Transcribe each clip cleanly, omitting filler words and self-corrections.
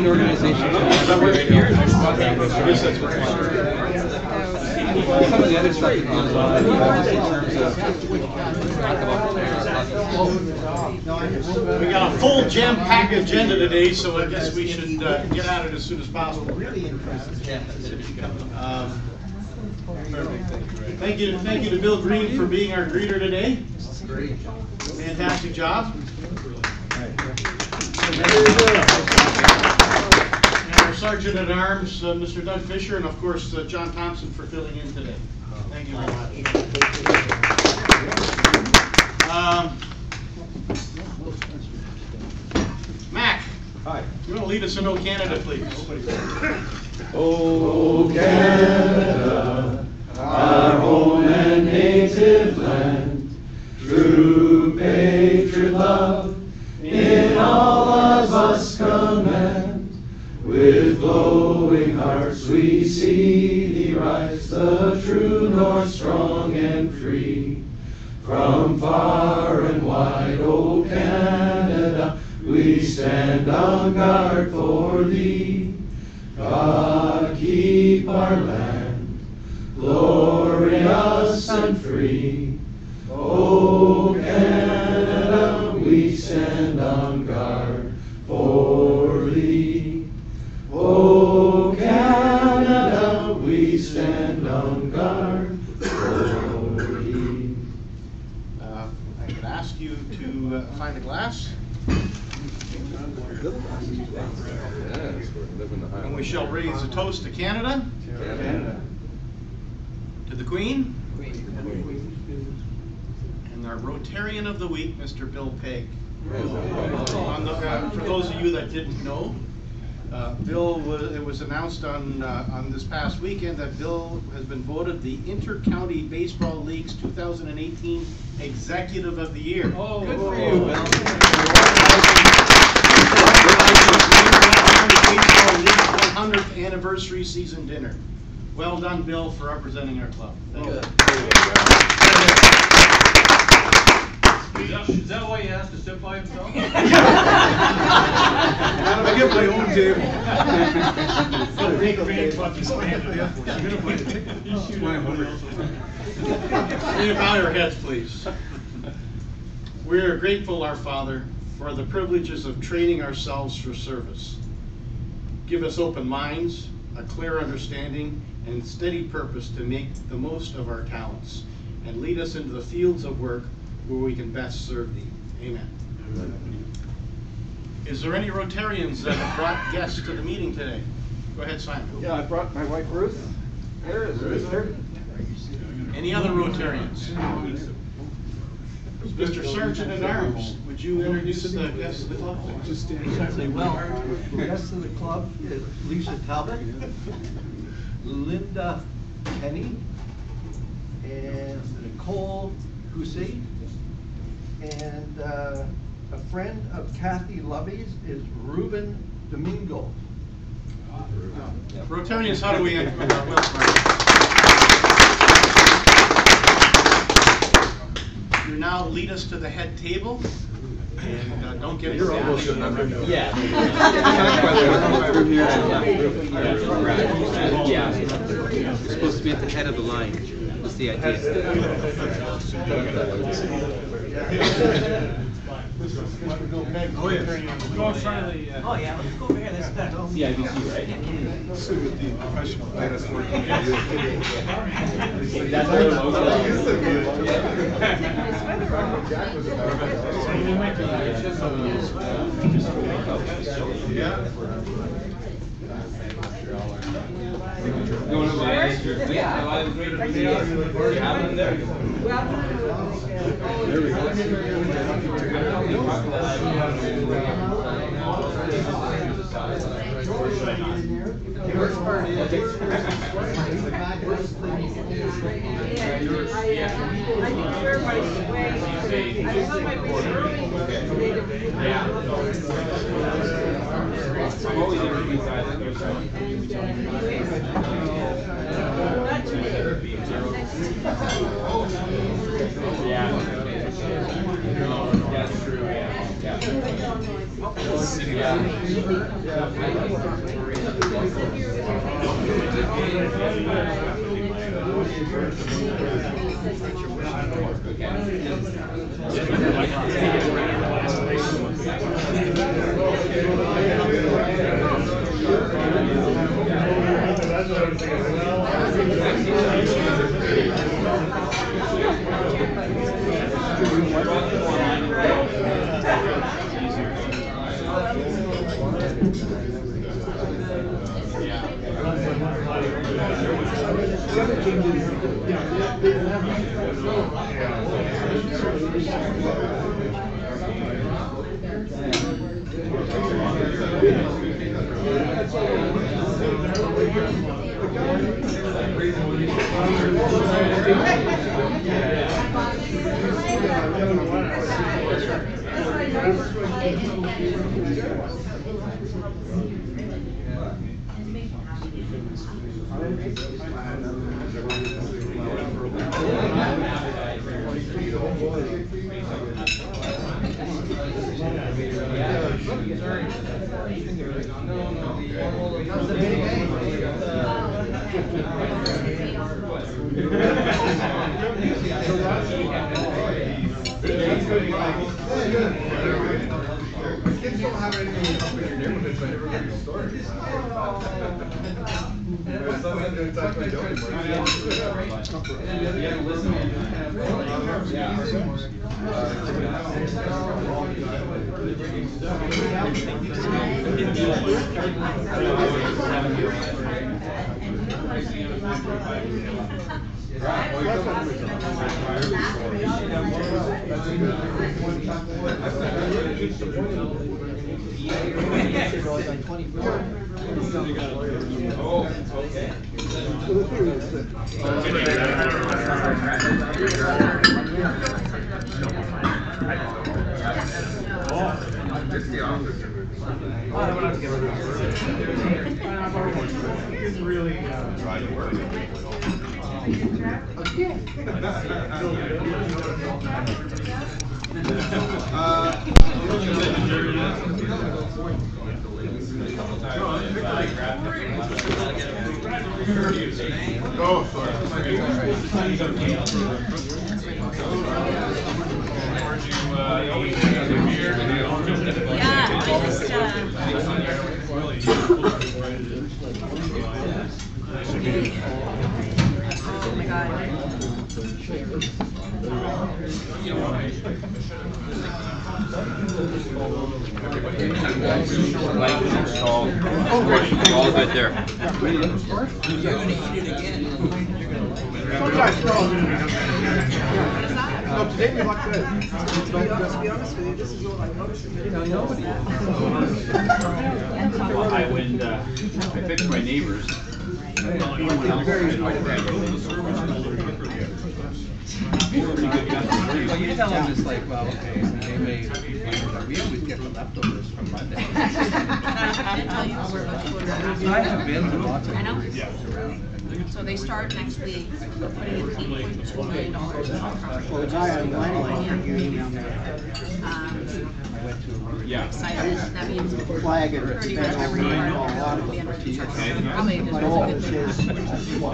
organization. Some of the other stuff that goes on in terms of we got a full jam-packed agenda today, so I guess we should get at it as soon as possible. Thank you to Bill Green for being our greeter today. Fantastic job. And our Sergeant at Arms, Mr. Doug Fisher, and of course John Thompson for filling in today. Thank you very much. Mac. Hi. You want to lead us in "O Canada," please? O Canada, our home and native land, true patriot love in all of us command. With glowing hearts we see thee rise, the true north strong and free. From far and wide, O Canada, we stand on guard for thee. God keep our land glorious and free. O Canada, we stand on guard for thee. O Canada, we stand on guard for thee. I could ask you to find a glass. And we shall raise a toast to Canada. Canada. To the Queen. And our Rotarian of the Week, Mr. Bill Pegg. For those of you that didn't know, it was announced on this past weekend that Bill has been voted the Inter-County Baseball League's 2018 Executive of the Year. Oh, good for you, Bill. 100th anniversary season dinner. Well done, Bill, for representing our club. Thank you. Is that why you asked to sit by himself? I get my own table. Bow your heads, please. We are grateful, our Father, for the privileges of training ourselves for service. Give us open minds, a clear understanding, and steady purpose to make the most of our talents, and lead us into the fields of work where we can best serve Thee. Amen. Is there any Rotarians that have brought guests to the meeting today? Go ahead, Simon. Yeah, I brought my wife Ruth. There is Ruth. Any other Rotarians? Mr. Sergeant at Arms, would you introduce the guests of the club? Certainly will. The rest of the club is Lisa Talbot, Linda Kenny, and Nicole Gousey, and a friend of Kathy Lovey's is Ruben Domingo. Rotarians, how do we end? You now lead us to the head table, and don't get You're almost a number. Yeah. Yeah. You're supposed to be at the head of the line. That's the idea. Oh, yeah. Go in front of the. Oh yeah, let's go over here. That's better. CIBC, right? That's There we go. The worst part is, Kids don't have anything up in your neighborhood, so I never get your stories. Sometimes they talk like It's really trying to work. oh, sorry. Yeah, I just, oh my God. All good there. No, today we looked good. To be honest with you, this is all I noticed. I fixed my neighbors. Well, you tell them it's like, well, okay, they may, we always get the leftovers from Monday. I have been to lots of breweries around. So they start next week putting in $8.2 million in Well, the guy on line, you emailed me. I went to a brewery. excited. That means Flag it, pretty much it's every been year. a lot of We them for years. probably just But was all a it good is, thing.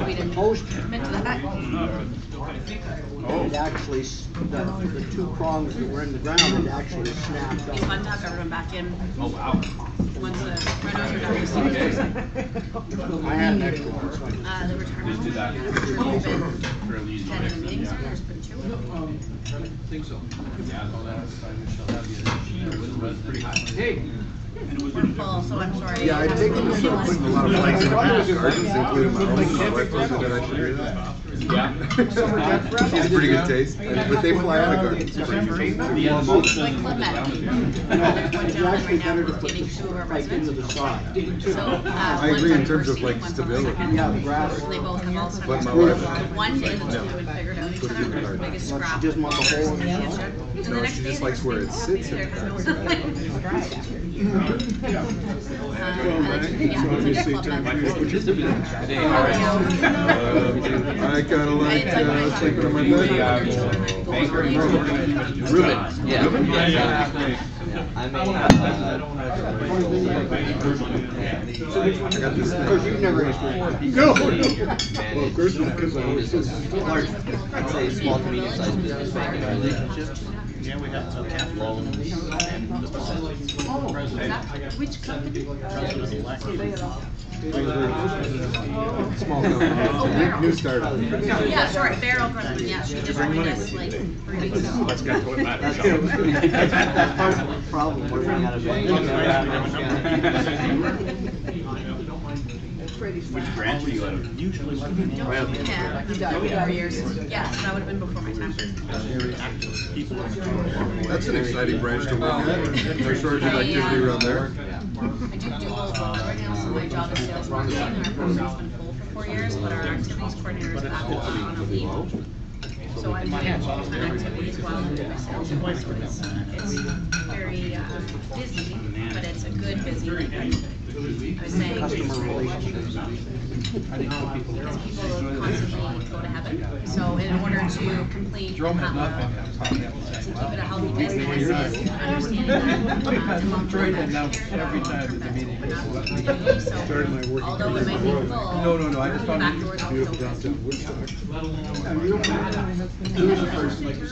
We didn't commit to that. it actually, the two prongs that were in the ground, it actually snapped Be up. fun to have everyone back in. Oh, wow. Once the rhinos are done. I had an extra one, so I just. The retirement Just do that. home, I'm sure you've been Fairly easy. attending the meetings, there's been two. I think so. Hey. We're full, so I'm sorry. Yeah, I'd taken to start putting a lot of flags in the gardens, including my own. My wife told me that I should do that. Yeah. She has pretty good taste, but they fly out of gardens. Like Club Med. There's one It's gentleman actually right now better to who's put getting the two of our pipe into residents. the side. So, I one's agree on in the terms first of, like, seat, one's on the stability. second. Yeah, the grass. They both have Alzheimer's. But my wife- One day the two of them figured out each Put it other, in the there's the garden. biggest Well, she scrap. just wants a hole in the And side. the No, next she day just they likes where it just sits there in has the no garden. I I kinda like, sleeping in my bed. Banker. Ruben. Yeah. I I'm a, I got this Of course, you've never asked me. No. Well, of course not, because I always do. large, I'd say small to medium sized business banking relationships. Yeah, we have some Loans. Which company? Small company, new startup. Yeah, sorry, Beryl Grumman, yeah, she just joined us like 3 weeks ago. That's part of the problem, we're running out of bank. Which branch are you out of? Usually. Yeah, 4 years. Yeah, that would have been before my time. That's an exciting branch to work at. No shortage of activity around there. I do dual roles right now, so my job is sales marketing, and our program's been full for 4 years, but our activities coordinator is back on a leave. So I'm doing full-time activities while I'm doing my sales role, so it's very busy, but it's a good busy. Like I was saying, Customer relationships. because people constantly go to heaven. So in order to complete to keep it a healthy business, is understanding that I'm trying to announce every time at the meeting. So although it might be full, No, I just found back it doors beautiful always downtown open. Woodstock. My first book is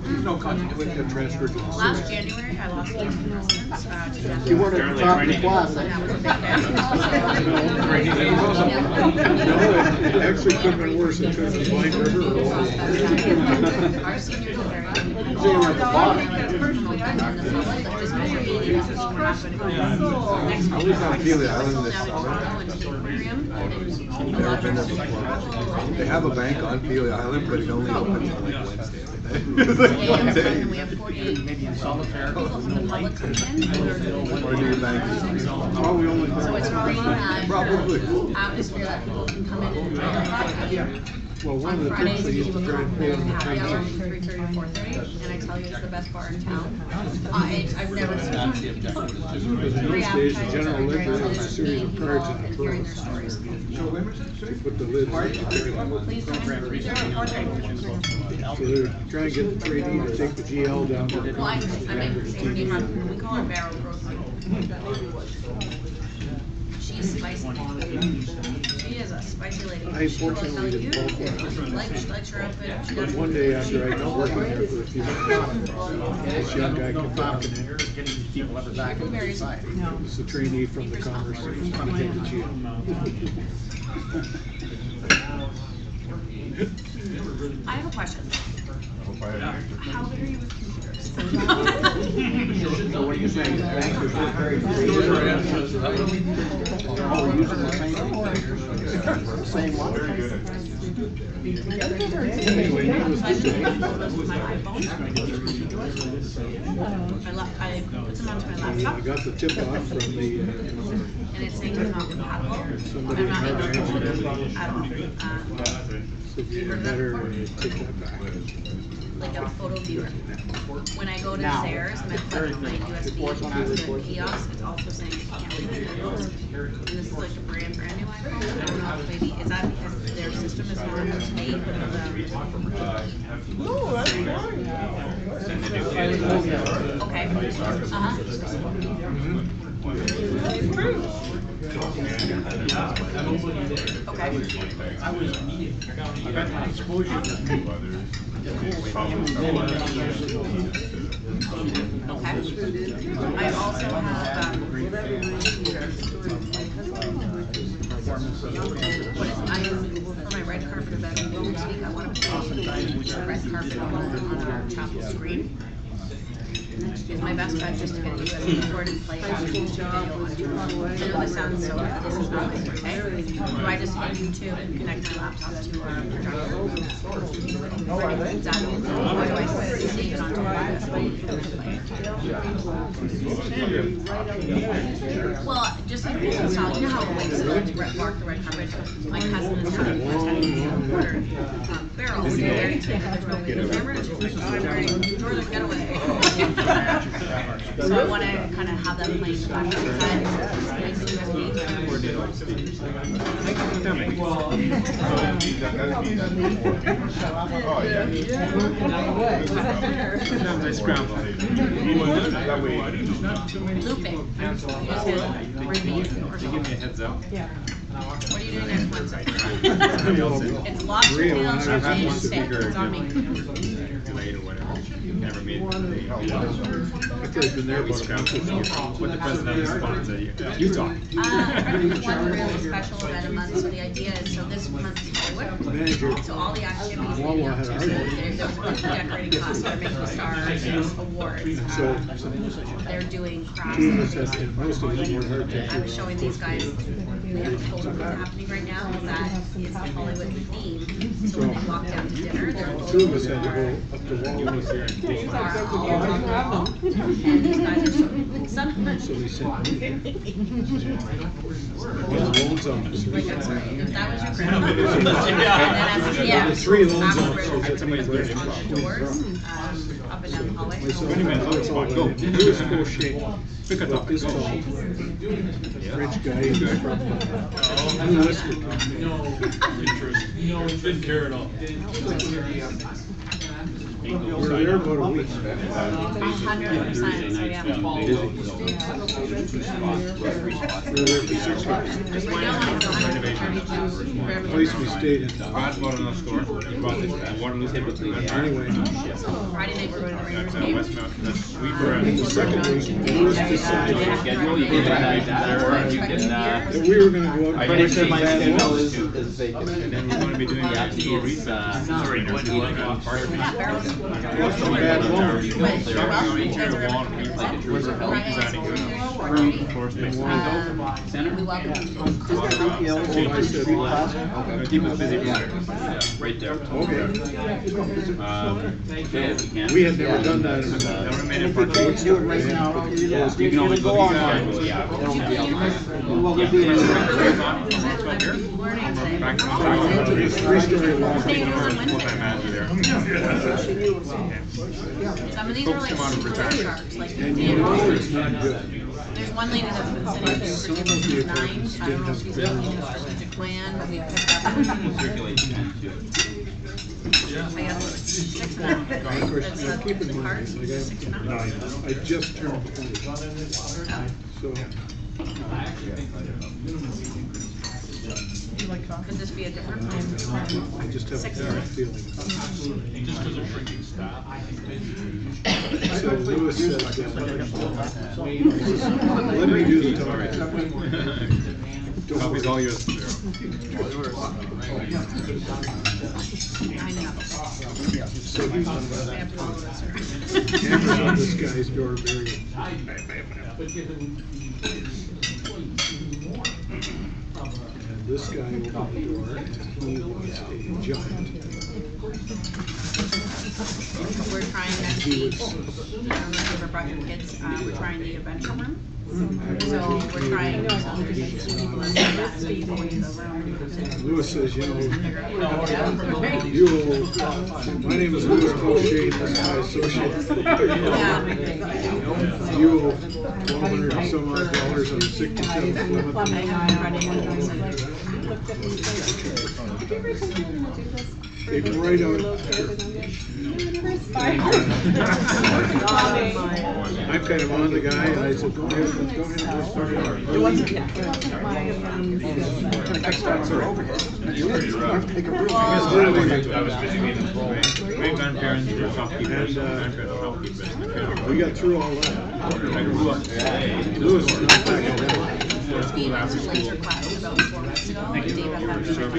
there's no contact with the transfer to the Last January, I lost 18 residents to death. You weren't at the top of the class. That was a big No, it actually could have been worse. It could have been Blind River or Our seniors are very So you're at the bottom. I was on Peely Island this summer. Never been there before. They have a bank on Peely Island, but it only opens on like Wednesday every day. One day. We have 48 people from the public come in. Or do you bank? Oh, we only. So it's creating that Probably. atmosphere that people can come in and enjoy their product. Well, one of On the tricks Fridays, they we used do to a try and pay them happy hour to from 3:30 to 4:30, and I tell you, it's the best bar in town. I've never seen Because in those days, the general liquor was a series of cards in the hearing their pearls. stories. They put the lids on the Please don't forget 3:30 to 4:30. So they're trying to get the trainee to take the GL down to the. Well, I make the same game, we call her Barrel Grocery. She's spicy. She is a spicy lady. I She will tell fortunately you, didn't vote for her. lights her up, and she But does. one day after I'd been working there for a few months, this young guy came walking in. Blueberries. It's the trainee from the Commerce Service to take the GL. I have a question. How good are you with computers? So what are you saying? The bankers are very Oh, we're using the same one? Anyway, needless to say. My iPhone. I put them onto my I laptop, got the tip off from the, and it's saying it's not compatible. Somebody I'm not had able to answered do it. it at all. so you better take that back. Like a photo viewer. When I go to Now. Zayre's and I plug my USB into the kiosk, it's also saying you can't leave it. And this is like a brand new iPhone. I don't know if maybe, is that because their system is not up to date with okay. Okay. I got my exposure to Okay. I also have, for my red carpet event next week, I want to put a red carpet on our chapel screen. Is my best bet just to get a USB cord and play it on YouTube video on YouTube? I know this sounds so, this is not my forte. Do I just go to YouTube and connect my laptop to our projector? Is that, or do I save it onto my USB and play it? Well, just like this style, you know how it wakes up to mark the red carpet? My cousin is having order barrels, very tight, there's no way to camera, and she's like, oh, I'm wearing Northern Getaway. So I want to kind of have them playing in the background. Nice to meet you. Oh, yeah. Sometimes I scramble. Looping. Just hit repeat or Give me a heads up. What are you doing next Wednesday? It's lobster tail, champagne, steak. It's on me. Delayed or whatever. Never made it. I feel like been there about a month or so. What the president responds at you. You talk. We're going to do one really special event a month. So the idea is, so this month is Hollywood. Manager. So all the activities leading up to, so there's a decorating class, they're making stars, awards. They're doing crafts. And most of them were hard to. I was showing these guys, we have a proposal happening right now that is the Hollywood theme. So when they walk down to dinner, they're going Two of us had to go up the wall. and these guys are some. So we sent loans officers. Like, I'm sorry, if that was your grandmother. Yeah. The three loans officers. Afterwards, everybody was on the doors, up and down the hallway. I saw that. That's all Go. that. He was full shape. Pick a About topic. this tall. French guy. He was from Westmount. No, it's been carried off. We were there about a week. 100%, so yeah. We were there for 6 weeks. The place we stayed in. God's bought another store. He bought this Waterloo typically. Anyway. Friday night we're going to the Rangers That's game. Westmount. That's Sweeper. In the second week, it was decided Schedule, you can that, or you can, that we were gonna go out I and didn't play say my some bad schedule balls. is vacant. And then we're going to be doing the actual research. Sorry, no, Play some bad balls. But you're welcome, you guys are welcome. We welcome you. Keep us busy. Right there. Okay. Okay, if you can. We had never done that. Never made it for Can't do it right now. You can always go on. Yeah. What would be Back to It's 3-story wall. Staying on Wednesday. full-time manager there. Some of these are like super sharks, like And you know it's not good. there's one lady that's been sitting there for 9. I don't know if she's looking at a strategic plan, but we picked up. Circulate. I got 6 and up. Of course, That's now keep in the mind, cards, like 6 and up. I just turned 20. So, Could this be a different plan? I just have a 6 bad and up. feeling. Just because of shrinking staff. So Lewis said, let me do the talking. Copy's all yours. I know. So he's I have to go over this. hammering on this guy's door very. And this guy opened the door and he was a giant. We're trying next week. I don't know if you ever brought your kids. We're trying the adventure room. So we're trying to get 2 people in there and then go into the room. Lewis says, you know, Figure out how to do you will, my name is Lewis O'Shea, this is my associate. You will $1,200 and some odd dollars on the 67th Plymouth. I haven't read They right out. I'm kind of on the guy, and I said, go ahead, let's go ahead and let's start it. I was busy meeting the great grandparents, their shopkeepers, grandparents, shopkeepers. We got through all that. Lewis was not back at that. Steve answered laser class about 4 months ago. Dave had that meeting and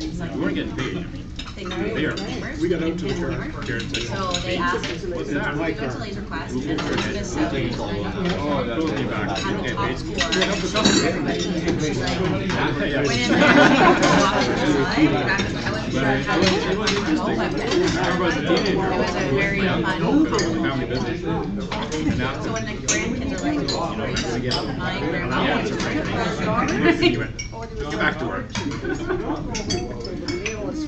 he's like, We weren't getting paid. they Here. We got out to the car. So they asked us, we go to laser class and it's gonna sell you Oh, that will be back. had the Okay, top paid. score. Help us out. Everybody, she's like, went in there, Yeah. walked inside, I wasn't sure how they were going to go, but it was a very fun conversation. Family business. And now, So when the grandkids are like, my grandma wants to you went, get back to work. What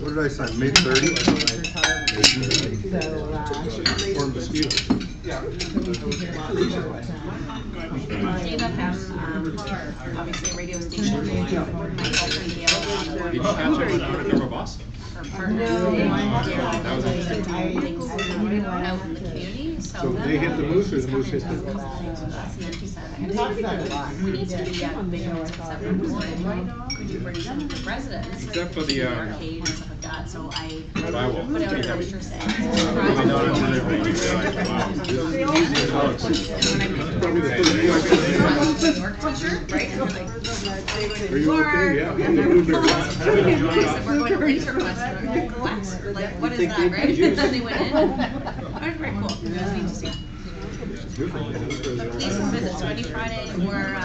did I sign, May 30th? Form dispute. Gave up obviously a radio station, myself and Gail. Did you catch up with Undercover Boss? Her partner, out in the community, so. So they hit the moose or the moose hit them? And then she said, we need to be at bigger and could you bring some of the residents? Except for the, arcade and stuff like that, so I firewall. put out a brochure saying. I know that's what they're doing. Probably the first New York teacher, right? And they're like, Are you okay? Yeah. I'm the blueberry. I said, we're going to Winter Quest. And I'm like, what? Like, what is that, right? And then they went in. It was very cool. It was neat to see. Please visit. So any Friday or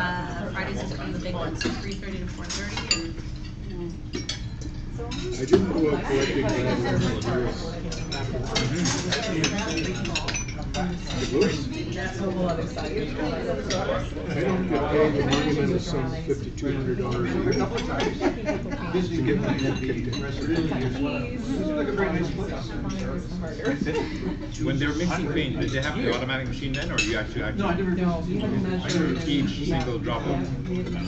Fridays is one of the big ones, so 3:30 to 4:30. I didn't go out collecting I don't get paid, the monument is some $5,200 a year. To get my head kicked in. When they're mixing paint, did they have the automatic machine then, or do you actually? No, I never did. Each single drop of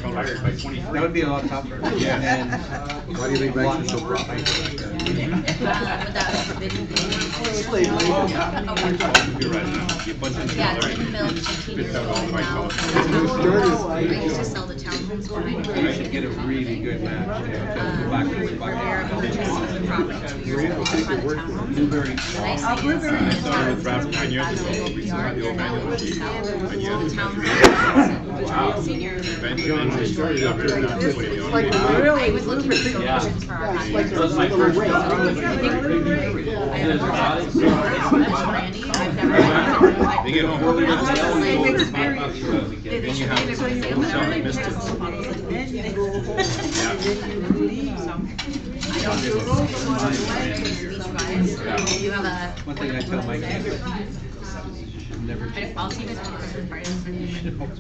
color by 23. That would be a lot tougher. Yeah. And Why do you think banks are so profitable? You're right. You punch in the Yeah, color it's been built 15 spits years out all ago the right now. colors. I used to sell the townhomes for my you should get a really good match. Where purchased the property 2 years ago to buy the townhomes. Blueberry. The nice thing is, I started with Ralph 9 years ago. We still had the old manual machine. sell And the you had to townhomes. Seniors. eventually started up here down this way. I was looking for donations for our house. That was my first I have a Randy. I've never. They get home. Then Then you have some mistakes. You have a. One thing I tell my kids, never. I'll see you guys on Christmas party.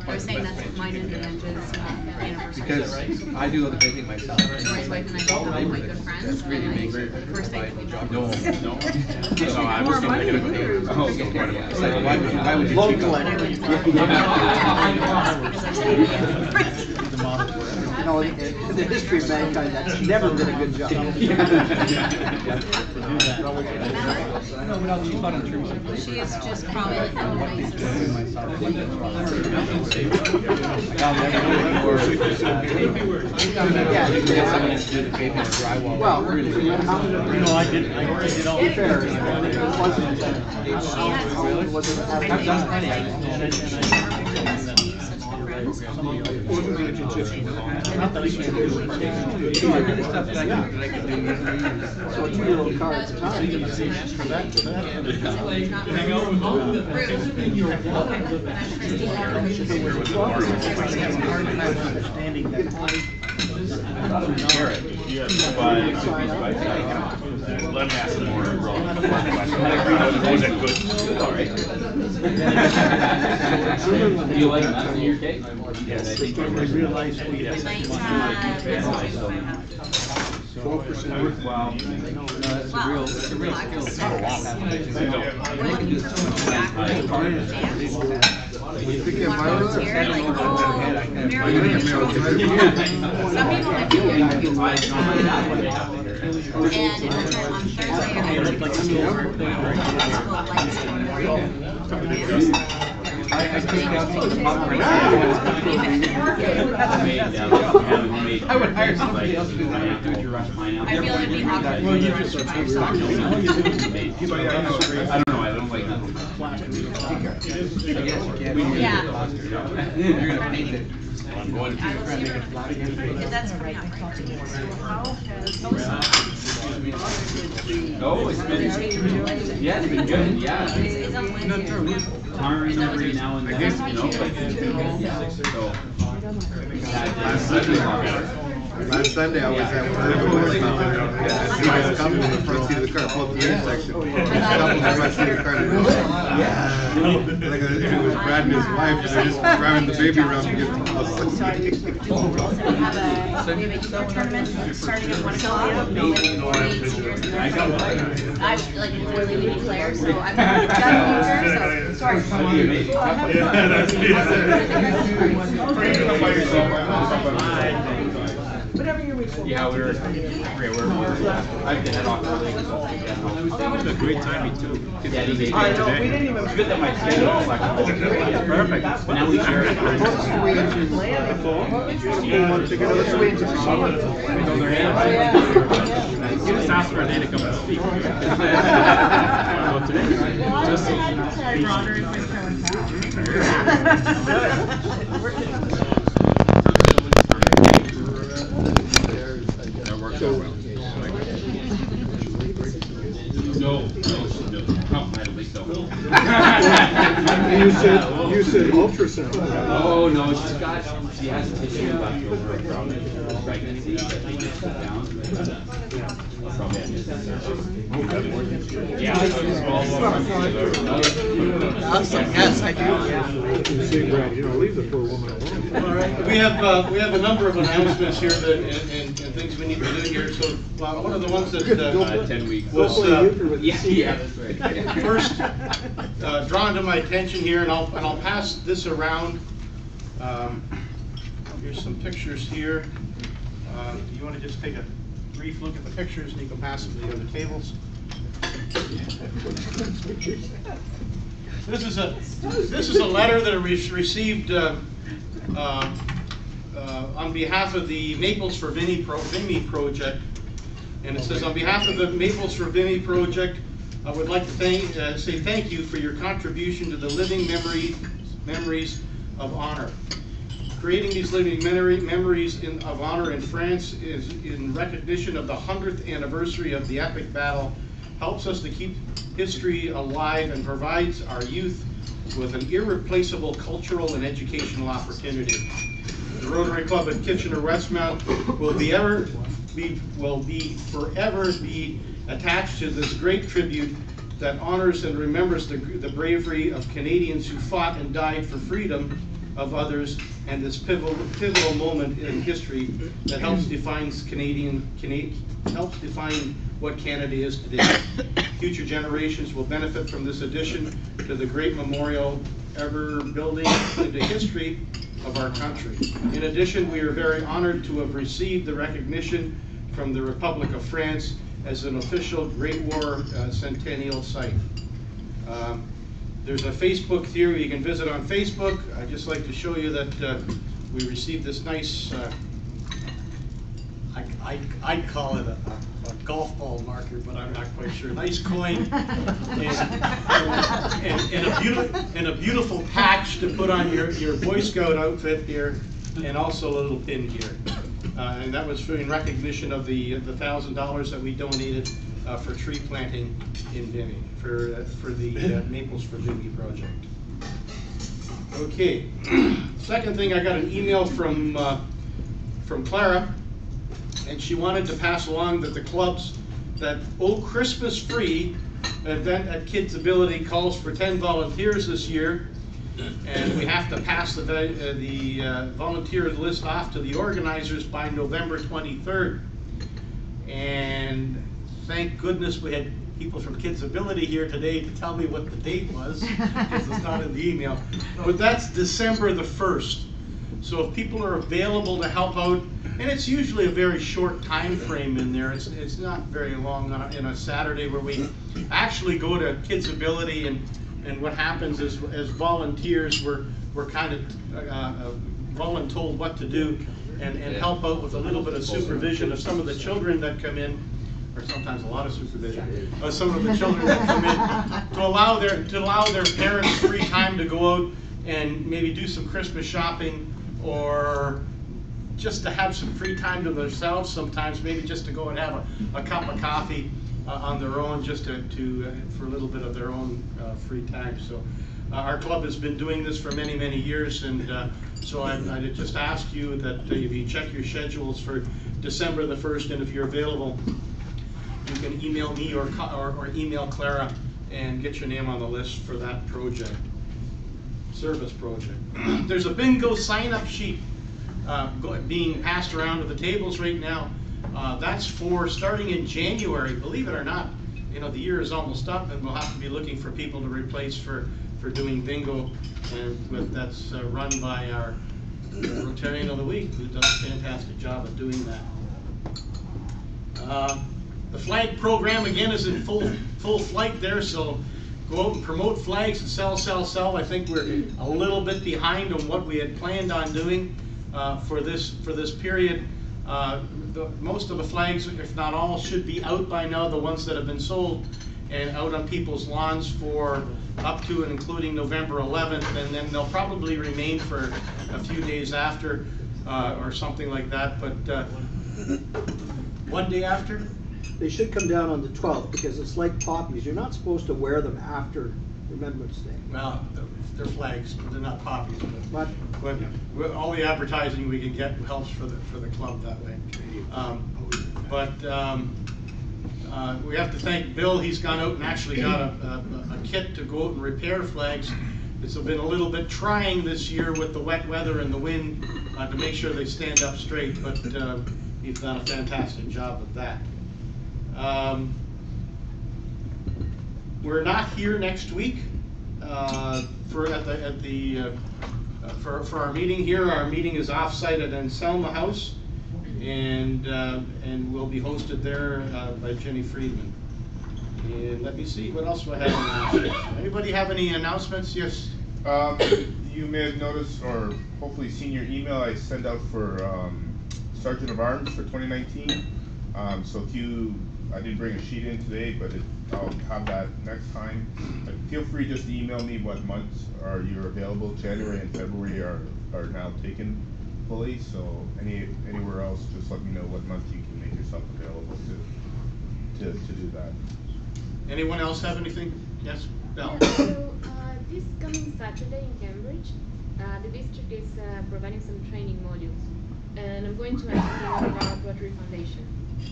I was saying that's mine and Ange's anniversary. Because I do all the baking myself. Roy's wife and I both have quite good friends. That's really and makes it first thing we job. No. So I was More going money. to get a Oh, it's like, why would you cheat on And I it? went to You know, in the history of mankind, that's never been a good job. she is just probably like the nicest. Well, I did all fair. It wasn't. I've done plenty. So a 2-year-old car at the time. Hang out with Let me ask some more relevant Was it good? All right. Do you like nuts in your cake? Yes, I think I realized. 12%. Wow. That's a real skill. You think they're Myra? Some people might be and in return on Thursday I took it to I take out some of the popcorn. I would hire somebody else to do that. I feel it'd be awkward. Well, you just by yourself. I don't know, I don't like that. Yeah. You're gonna paint it. I'm going to. I will see you around. That's coming up, right? Oh, it's been, yeah, it's been good, yeah. It's on Wednesday. Hiring every now and then, you know, like, so. That's a lot better. Last Sunday I was at Westmount. I see this couple in the front seat of the car, pull up the intersection. There's a couple in the front seat of the car. And like it was Brad and his wife, and they're just driving the baby around to get to the house. Also, we have a youth tournament starting at 1 o'clock. Like 48 seniors and their friends. I like literally leading players, so I'm not a so sorry. Whatever your wish. Yeah, we're I've been head off early. It was a great timing too. Yeah, it is. I know, we didn't even. It's good that my schedule is flexible. Perfect. But now we share it. Let's wait into the fall. Pull one together. Let's wait into the summer. Just ask for a day to come and speak. Well, today. Just that works out well. No. You said ultrasound. Oh no, she has tissue left over from pregnancy that they just put down. Probably yeah. Yes, I do. Say, Brad, leave the poor woman alone. All right, we have a number of announcements here and things we need to do here. So one of the ones that 10 weeks. was Yeah, that's right. first drawn to my attention here, and I'll pass this around. Here's some pictures here. You want to just take a brief look at the pictures, and you can pass them to the other tables. This is a letter that we received on behalf of the Maples for Vinny project, and it says, on behalf of the Maples for Vinny project, I would like to say thank you for your contribution to the living memories of honor. Creating these living memories of honor in France is in recognition of the 100th anniversary of the epic battle, helps us to keep history alive, and provides our youth with an irreplaceable cultural and educational opportunity. The Rotary Club at Kitchener Westmount will forever be attached to this great tribute that honors and remembers the bravery of Canadians who fought and died for freedom of others, and this pivotal moment in history that helps define what Canada is today. Future generations will benefit from this addition to the great memorial ever building into history of our country. In addition, we are very honored to have received the recognition from the Republic of France as an official Great War Centennial Site. There's a Facebook theory you can visit on Facebook. I'd just like to show you that we received this nice, I'd call it a golf ball marker, but I'm not quite sure. Nice coin and a beautiful patch to put on your Boy Scout outfit here, and also a little pin here. And that was in recognition of the $1,000 that we donated for tree planting in Vinny, for the Maples for Vinny project. Okay, second thing, I got an email from Clara, and she wanted to pass along that the clubs that Oh Christmas Free event at KidsAbility calls for 10 volunteers this year, and we have to pass the volunteer list off to the organizers by November 23rd. And thank goodness we had people from KidsAbility here today to tell me what the date was, because it's not in the email. But that's December the 1st. So if people are available to help out, and it's usually a very short time frame in there, it's not very long in a Saturday, where we actually go to KidsAbility, and what happens is, as volunteers, we're kind of voluntold what to do, and help out with a little bit of supervision of some of the children that come in, or sometimes a lot of supervision of some of the children that come in, to allow their parents free time to go out and maybe do some Christmas shopping, or just to have some free time to themselves sometimes, maybe just to go and have a cup of coffee on their own, just for a little bit of their own free time. So Our club has been doing this for many, many years, and so I just ask you that if you check your schedules for December the 1st, and if you're available, you can email me or email Clara and get your name on the list for that project, service project. There's a bingo sign-up sheet being passed around to the tables right now. That's for starting in January. Believe it or not, you know, the year is almost up, and we'll have to be looking for people to replace for doing bingo, and that's run by our Rotarian of the Week, who does a fantastic job of doing that. The flag program again is in full flight there, so go out and promote flags and sell. I think we're a little bit behind on what we had planned on doing for this period. Most of the flags, if not all, should be out by now, the ones that have been sold, and out on people's lawns for up to and including November 11th, and then they'll probably remain for a few days after or something like that, but one day after? They should come down on the 12th, because it's like poppies. You're not supposed to wear them after Remembrance Day. Well, they're flags, they're not poppies, But all the advertising we can get helps for the club that way. We have to thank Bill. He's gone out and actually got a kit to go out and repair flags. It's been a little bit trying this year with the wet weather and the wind to make sure they stand up straight, but he's done a fantastic job of that. We're not here next week for our meeting here. Our meeting is off-site at Anselma House, and will be hosted there by Jenny Friedman. And let me see, what else do I have announcements? Anybody have any announcements? Yes. You may have noticed, or hopefully seen your email I sent out for Sergeant of Arms for 2019. So if I didn't bring a sheet in today, but I'll have that next time. But feel free just to email me what months are you available. January and February are now taken fully. So anywhere else, just let me know what month you can make yourself available to do that. Anyone else have anything? Yes, Belle. So this coming Saturday in Cambridge, the district is providing some training modules, and I'm going to ask you about Rotary Foundation.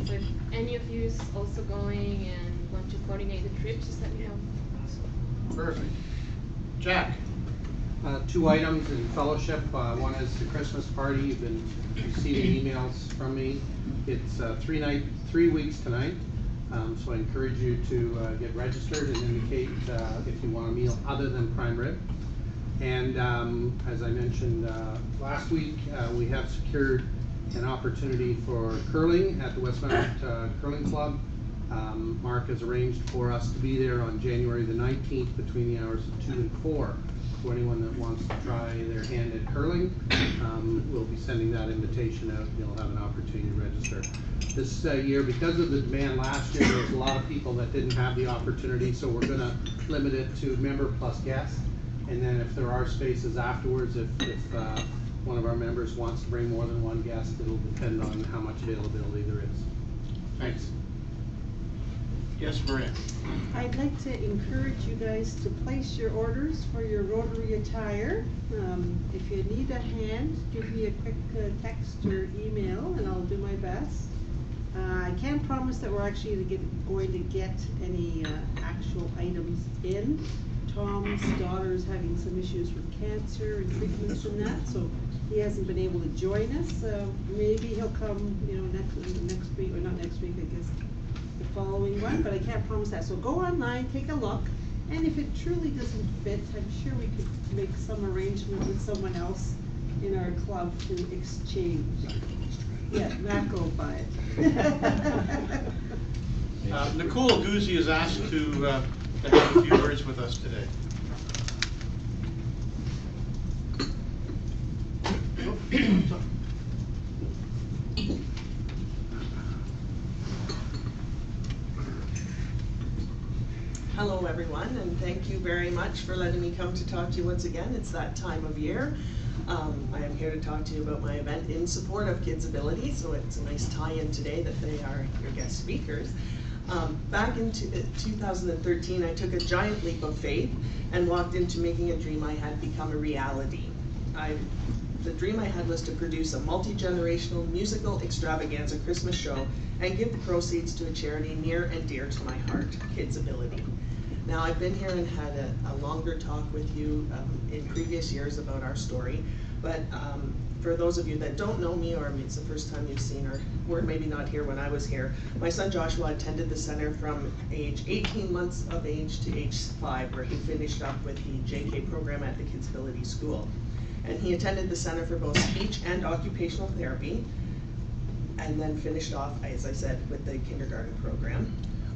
So if any of you is also going and want to coordinate the trip, just let me know. Perfect. Jack. 2 items in fellowship. One is the Christmas party. You've been receiving emails from me. It's 3 weeks tonight. So I encourage you to get registered and indicate if you want a meal other than prime rib. And as I mentioned last week, we have secured an opportunity for curling at the Westmount Curling Club. Mark has arranged for us to be there on January the 19th between the hours of 2 and 4. For anyone that wants to try their hand at curling, we'll be sending that invitation out. You'll have an opportunity to register. This year, because of the demand last year, there was a lot of people that didn't have the opportunity, so we're going to limit it to member plus guest. And then if there are spaces afterwards, if one of our members wants to bring more than one guest, it'll depend on how much availability there is. Thanks. Yes, Maria. I'd like to encourage you guys to place your orders for your Rotary attire. If you need a hand, give me a quick text or email and I'll do my best. I can't promise that we're actually going to get any actual items in. Tom's daughter is having some issues with cancer and treatments and that, so he hasn't been able to join us. Maybe he'll come, next week, or not next week, I guess, the following one, but I can't promise that. So go online, take a look, and if it truly doesn't fit, I'm sure we could make some arrangement with someone else in our club to exchange. Yeah, not go buy it. Nicole Guzzi is asked to have a few words with us today. Hello everyone, and thank you very much for letting me come to talk to you once again. It's that time of year. I am here to talk to you about my event in support of KidsAbility, so it's a nice tie-in today that they are your guest speakers. Back in 2013, I took a giant leap of faith and walked into making a dream I had become a reality. The dream I had was to produce a multi-generational musical extravaganza Christmas show and give the proceeds to a charity near and dear to my heart, KidsAbility. Now, I've been here and had a longer talk with you in previous years about our story, but for those of you that don't know me, or it's the first time you've seen, or were maybe not here when I was here, my son Joshua attended the center from age 18 months of age to age 5, where he finished up with the JK program at the KidsAbility school. And he attended the center for both speech and occupational therapy, and then finished off, as I said, with the kindergarten program.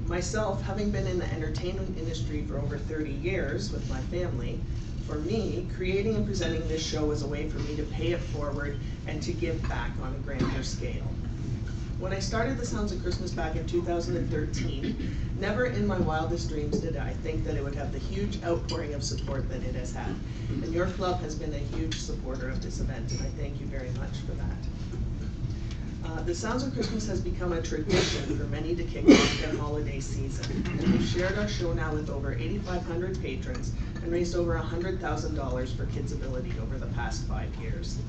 Myself, having been in the entertainment industry for over 30 years with my family, for me, creating and presenting this show was a way for me to pay it forward and to give back on a grander scale. When I started the Sounds of Christmas back in 2013, never in my wildest dreams did I think that it would have the huge outpouring of support that it has had. And your club has been a huge supporter of this event, and I thank you very much for that. The Sounds of Christmas has become a tradition for many to kick off their holiday season. And we've shared our show now with over 8,500 patrons and raised over $100,000 for KidsAbility over the past 5 years.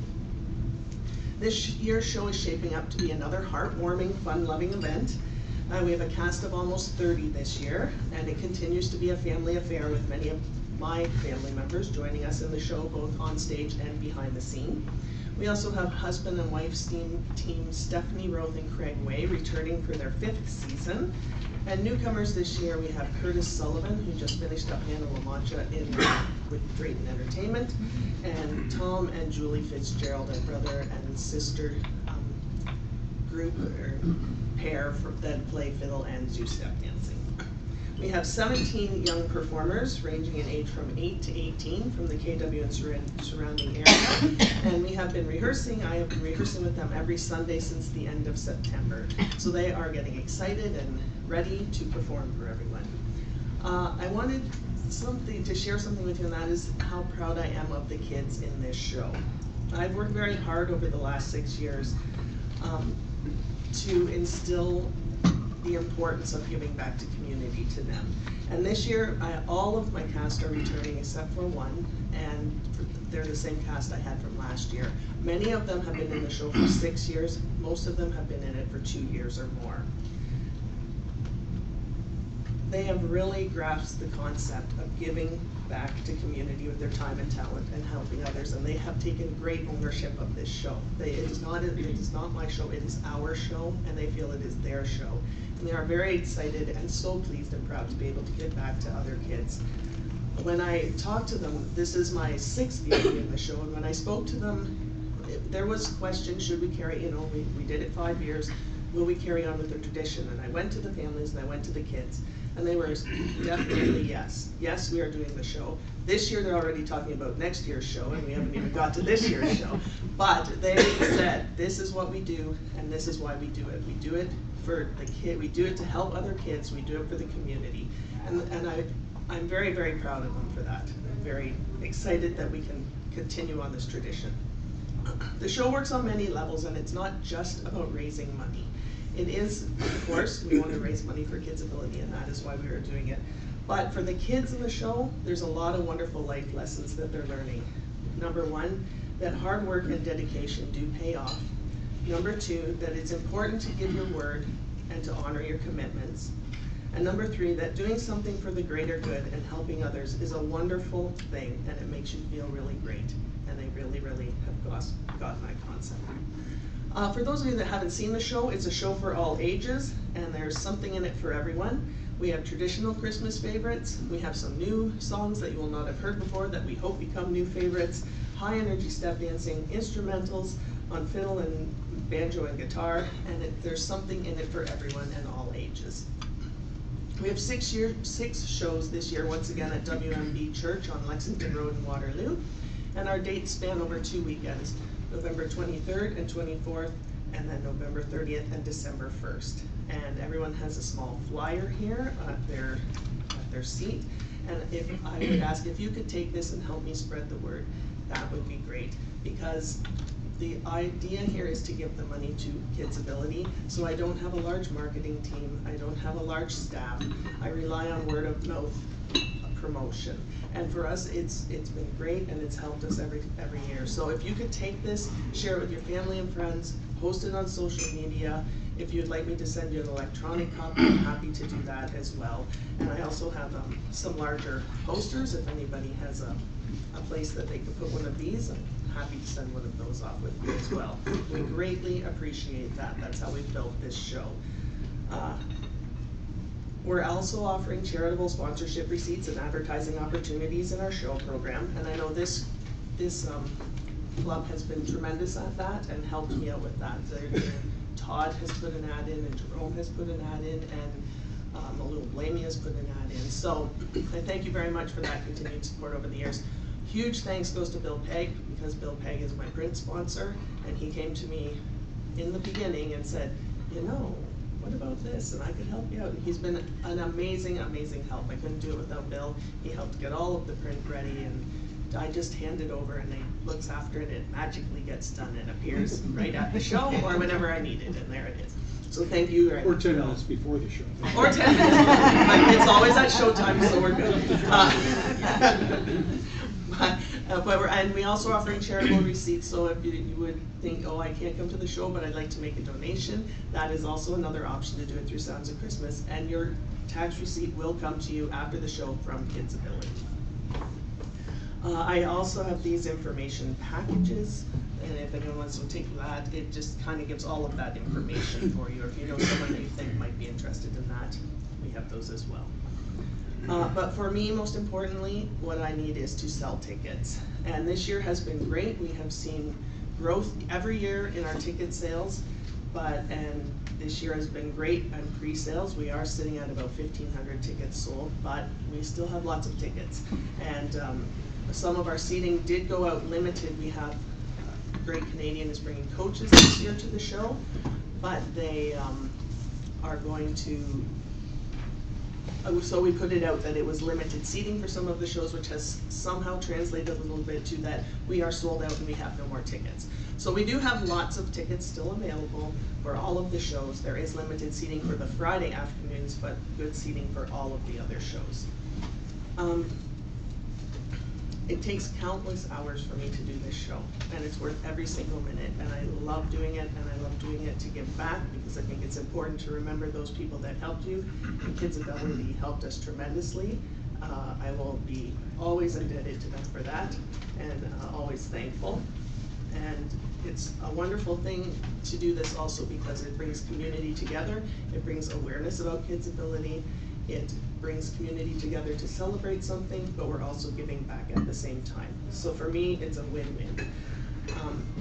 This year's show is shaping up to be another heartwarming, fun-loving event. We have a cast of almost 30 this year, and it continues to be a family affair with many of my family members joining us in the show, both on stage and behind the scene. We also have husband and wife team Stephanie Roth and Craig Way returning for their 5th season. And newcomers this year, we have Curtis Sullivan, who just finished up Hannah La Mancha with Drayton Entertainment, and Tom and Julie Fitzgerald, a brother and sister group or pair that play fiddle and do step dancing. We have 17 young performers ranging in age from 8 to 18 from the KW and surrounding area. And we have been rehearsing, I have been rehearsing with them every Sunday since the end of September. So they are getting excited and ready to perform for everyone. I wanted to share something with you, and that is how proud I am of the kids in this show. I've worked very hard over the last 6 years to instill the importance of giving back to community to them. And this year, all of my cast are returning except for one, and they're the same cast I had from last year. Many of them have been in the show for 6 years. Most of them have been in it for 2 years or more. They have really grasped the concept of giving back to community with their time and talent and helping others, and they have taken great ownership of this show. It is not my show, it is our show, and they feel it is their show. And they are very excited and so pleased and proud to be able to give back to other kids. When I talked to them, this is my 6th year in the show, and when I spoke to them, there was question, should we carry, we did it 5 years, will we carry on with the tradition? And I went to the families and I went to the kids, and they were definitely yes. Yes, we are doing the show. This year they're already talking about next year's show, and we haven't even got to this year's show. But they said, this is what we do, and this is why we do it. We do it for the kid, we do it to help other kids, we do it for the community. And I'm very, very proud of them for that. I'm very excited that we can continue on this tradition. The show works on many levels, and it's not just about raising money. It is, of course, we want to raise money for KidsAbility, and that is why we are doing it. But for the kids in the show, there's a lot of wonderful life lessons that they're learning. Number 1, that hard work and dedication do pay off. Number 2, that it's important to give your word and to honor your commitments. And number 3, that doing something for the greater good and helping others is a wonderful thing, and it makes you feel really great. And they really, really have gotten that concept. For those of you that haven't seen the show, it's a show for all ages, and there's something in it for everyone. We have traditional Christmas favorites. We have some new songs that you will not have heard before that we hope become new favorites. High energy step dancing, instrumentals on fiddle and banjo and guitar, and there's something in it for everyone and all ages. We have 6 shows this year, once again at WMB Church on Lexington Road in Waterloo, and our dates span over 2 weekends, November 23rd and 24th, and then November 30th and December 1st. And everyone has a small flyer here at their seat, and I would ask if you could take this and help me spread the word, that would be great, because the idea here is to give the money to KidsAbility, so I don't have a large marketing team, I don't have a large staff, I rely on word of mouth promotion. And for us, it's been great, and it's helped us every year. So if you could take this, share it with your family and friends, post it on social media. If you'd like me to send you an electronic copy, I'm happy to do that as well. And I also have some larger posters. If anybody has a place that they could put one of these, I'm happy to send one of those off with you as well. We greatly appreciate that. That's how we built this show. We're also offering charitable sponsorship receipts and advertising opportunities in our show program. And I know this club has been tremendous at that and helped me out with that. Todd has put an ad in, and Jerome has put an ad in, and Malou Blamey has put an ad in. So I thank you very much for that continued support over the years. Huge thanks goes to Bill Pegg, because Bill Pegg is my print sponsor, and he came to me in the beginning and said, you know, what about this? And I could help you out. And he's been an amazing, amazing help. I couldn't do it without Bill. He helped get all of the print ready, and I just hand it over, and he looks after it. It magically gets done and appears right at the show or whenever I need it, and there it is. So thank you very much. Or 10 minutes before the show. Or 10 minutes. It's always at showtime, so we're good. And we also offering charitable receipts, so if you would think, oh, I can't come to the show, but I'd like to make a donation, that is also another option to do it through Sounds of Christmas, and your tax receipt will come to you after the show from KidsAbility. I also have these information packages, and if anyone wants to take that, it just kind of gives all of that information for you. If you know someone that you think might be interested in that, we have those as well. But for me, most importantly, what I need is to sell tickets. And this year has been great. We have seen growth every year in our ticket sales, and this year has been great on pre-sales. We are sitting at about 1,500 tickets sold, but we still have lots of tickets. And some of our seating did go out limited. We have Great Canadian is bringing coaches this year to the show, but they are going to, so we put it out that it was limited seating for some of the shows, which has somehow translated a little bit to that we are sold out and we have no more tickets. So we do have lots of tickets still available for all of the shows. There is limited seating for the Friday afternoons, but good seating for all of the other shows. It takes countless hours for me to do this show, and it's worth every single minute, and I love doing it, and I love doing it to give back, because I think it's important to remember those people that helped you. And KidsAbility helped us tremendously. I will be always indebted to them for that, and always thankful. And it's a wonderful thing to do this also because it brings community together, it brings awareness about KidsAbility, it brings community together to celebrate something, but we're also giving back at the same time. So for me, it's a win-win.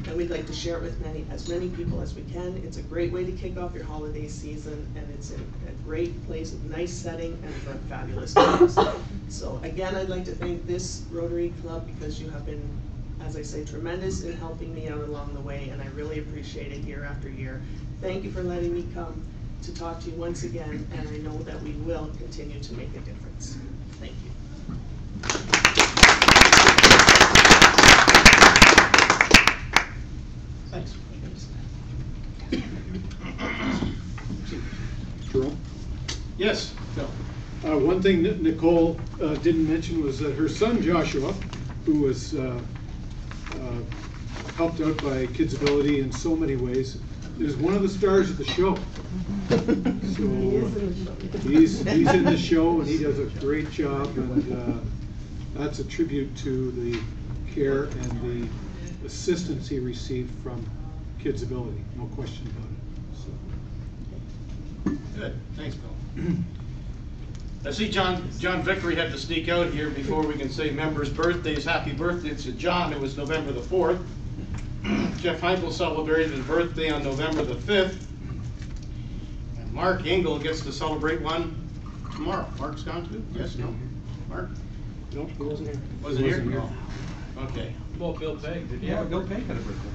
And we'd like to share it with as many people as we can. It's a great way to kick off your holiday season, and it's in a great place, a nice setting, and for a fabulous cause. So again, I'd like to thank this Rotary Club because you have been, as I say, tremendous in helping me out along the way, and I really appreciate it year after year. Thank you for letting me come to talk to you once again, and I know that we will continue to make a difference. Thank you. Thanks. Jerome? Yes, Phil. One thing that Nicole didn't mention was that her son Joshua, who was helped out by KidsAbility in so many ways, is one of the stars of the show. So he's in the show, and he does a great job, and that's a tribute to the care and the assistance he received from KidsAbility, no question about it. So. Good, thanks, Bill. I see John Vickery had to sneak out here before we can say members' birthdays. Happy birthday to John. It was November the 4th. Jeff Heipel celebrated his birthday on November the 5th. And Mark Engel gets to celebrate one tomorrow. Mark's gone too? Yes, no? Mark? Nope, he wasn't here. Wasn't here? Oh, okay. Well, Bill Pegg, did you? Yeah, Bill Pegg had a birthday.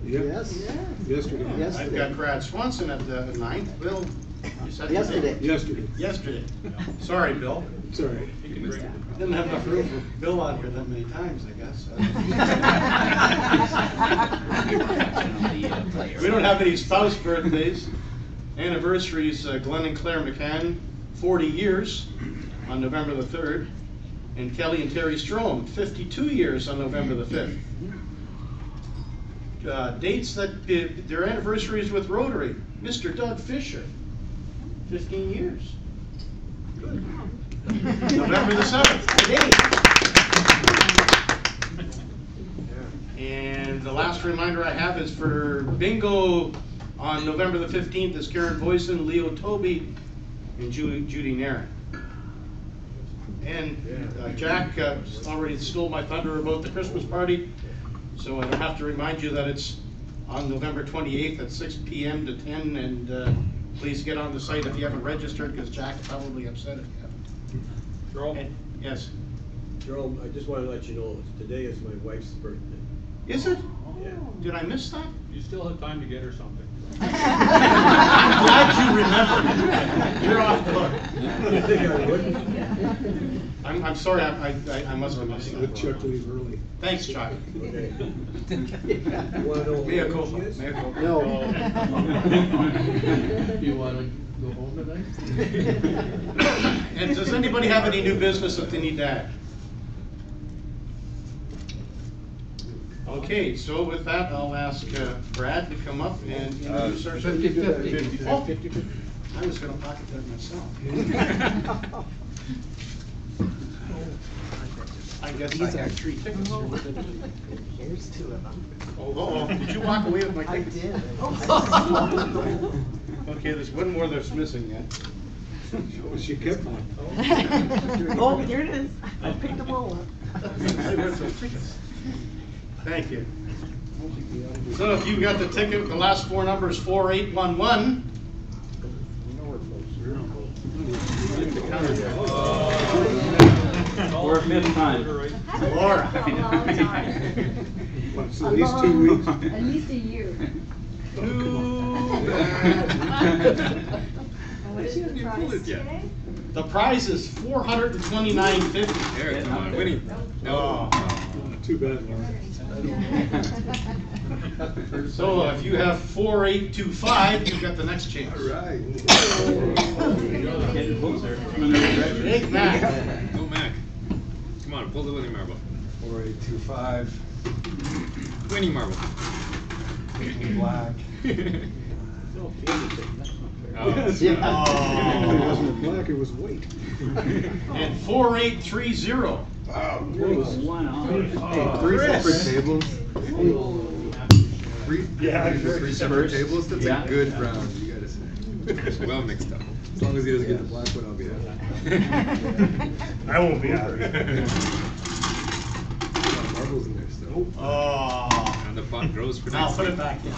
Yep. Yes. Yesterday. I've got Brad Swanson at the 9th. Bill, you said Yesterday. Yesterday. Sorry, Bill. It's all right. You can drink. Didn't have enough room for Bill on here that many times, I guess. We don't have any spouse birthdays. Anniversaries, Glenn and Claire McCann, 40 years on November the 3rd. And Kelly and Terry Strom, 52 years on November the 5th. Dates that their anniversaries with Rotary. Mr. Doug Fisher, 15 years. Good. November the 7th, today. And the last reminder I have is for bingo on November the 15th is Karen Boyson, Leo Toby, and Judy Nairn. And Jack already stole my thunder about the Christmas party, so I don't have to remind you that it's on November 28th at 6 p.m. to 10, and please get on the site if you haven't registered, because Jack is probably upset if you haven't. Jerome? Yes? Jerome, I just want to let you know, today is my wife's birthday. Is it? Yeah. Did I miss that? You still have time to get her something. I'm glad you remembered. You're off the hook. You think I would? I'm sorry, I must have missed Let that. Chuck leave early. Thanks, Chuck. Okay. You want to know Mea what culpa. she is? Mea culpa. No. You want to go home tonight? And does anybody have any new business that they need to add? Okay, so with that, I'll ask Brad to come up and introduce our... 50-50. Oh, I was going to pocket that myself. I guess I had 3 tickets. Here's 2 of them. Oh, did you walk away with my I tickets? did. Okay, there's one more that's missing yet. Oh, she kept one. Oh, here it is. I picked them all up. Thank you. So if you got the ticket, the last 4 numbers 4811. Or 5th time. Laura. What, so at least 2 weeks? At least a year. What is the prize today? The prize is $429.50. There, it's not winning. No. Too bad, Laura. So if you have 4825, you've got the next chance. All right. Getting closer. Big Mac. Go Mac. Come on, pull the winning marble. 4825. Winning marble. Black. Yes. It wasn't black, it was white. And 4830. Wow. One off. Hey, 3 separate tables. 3 separate tables. That's a good round, you gotta say. It's well mixed up. As long as he doesn't get the black one, I'll be happy. I won't be happy. Marbles in there still. Oh. And the pot grows for Now next put week. it back in.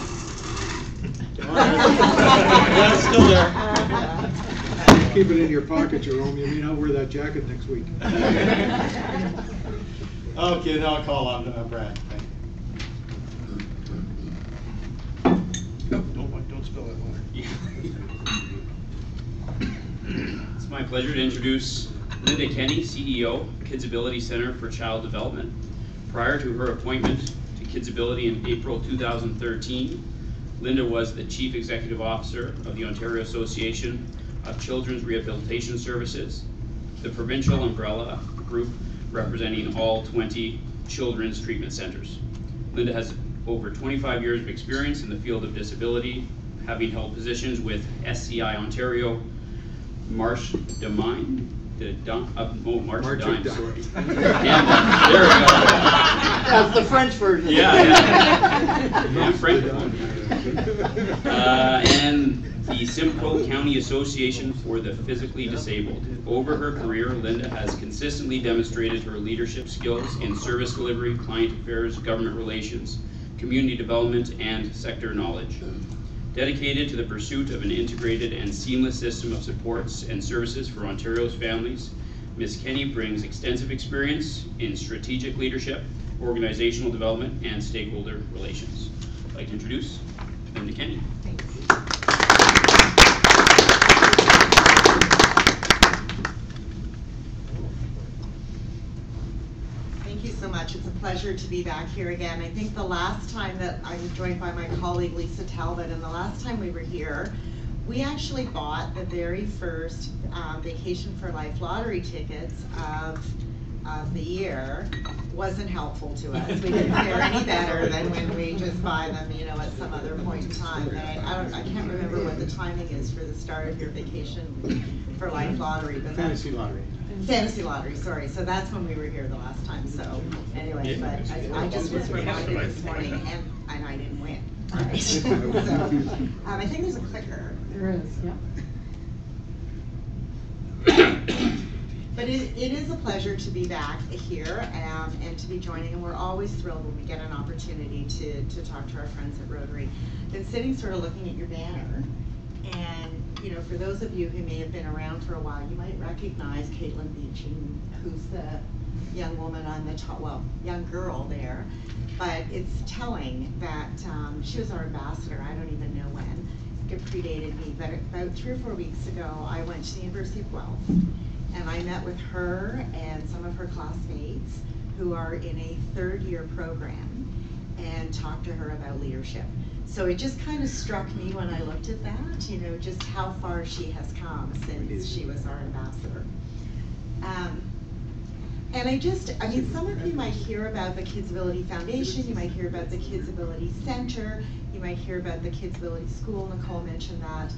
Yeah, it's still there. Keep it in your pocket, Jerome. You may not wear that jacket next week. Okay, now I'll call on Brad. Thank you. Don't spill that water. It's my pleasure to introduce Linda Kenny, CEO, KidsAbility Center for Child Development. Prior to her appointment to KidsAbility in April 2013, Linda was the Chief Executive Officer of the Ontario Association of Children's Rehabilitation Services, the provincial umbrella group representing all 20 children's treatment centers. Linda has over 25 years of experience in the field of disability, having held positions with SCI Ontario, Marsh de Mine, March of Dimes. Sorry. And, there we go. That's the French version. Yeah. French. And the Simcoe County Association for the Physically Disabled. Over her career, Linda has consistently demonstrated her leadership skills in service delivery, client affairs, government relations, community development, and sector knowledge. Dedicated to the pursuit of an integrated and seamless system of supports and services for Ontario's families, Ms. Kenny brings extensive experience in strategic leadership, organizational development, and stakeholder relations. I'd like to introduce Linda Kenny. Thanks. so much. It's a pleasure to be back here again. I think the last time that I was joined by my colleague Lisa Talbot, and the last time we were here, we actually bought the very first Vacation for Life lottery tickets of the year. Wasn't helpful to us. We didn't fare any better than when we just buy them, you know, at some other point in time. And I can't remember what the timing is for the start of your Vacation for Life lottery. But Fantasy lottery. Fantasy lottery, sorry. So that's when we were here the last time. So anyway, but I just was reminded this morning, and I didn't win. Right. So I think there's a clicker. There is, yeah. But it is a pleasure to be back here and to be joining, and we're always thrilled when we get an opportunity to talk to our friends at Rotary. Been sitting sort of looking at your banner, and you know, for those of you who may have been around for a while, you might recognize Caitlin Beeching, who's the young woman on the top, well, young girl there. But it's telling that she was our ambassador, I don't even know when. It predated me, but about 3 or 4 weeks ago, I went to the University of Guelph, and I met with her and some of her classmates who are in a 3rd-year program and talked to her about leadership. So it just kind of struck me when I looked at that, you know, just how far she has come since she was our ambassador. And I mean, some of you might hear about the KidsAbility Foundation, you might hear about the KidsAbility Center, you might hear about the KidsAbility School, Nicole mentioned that,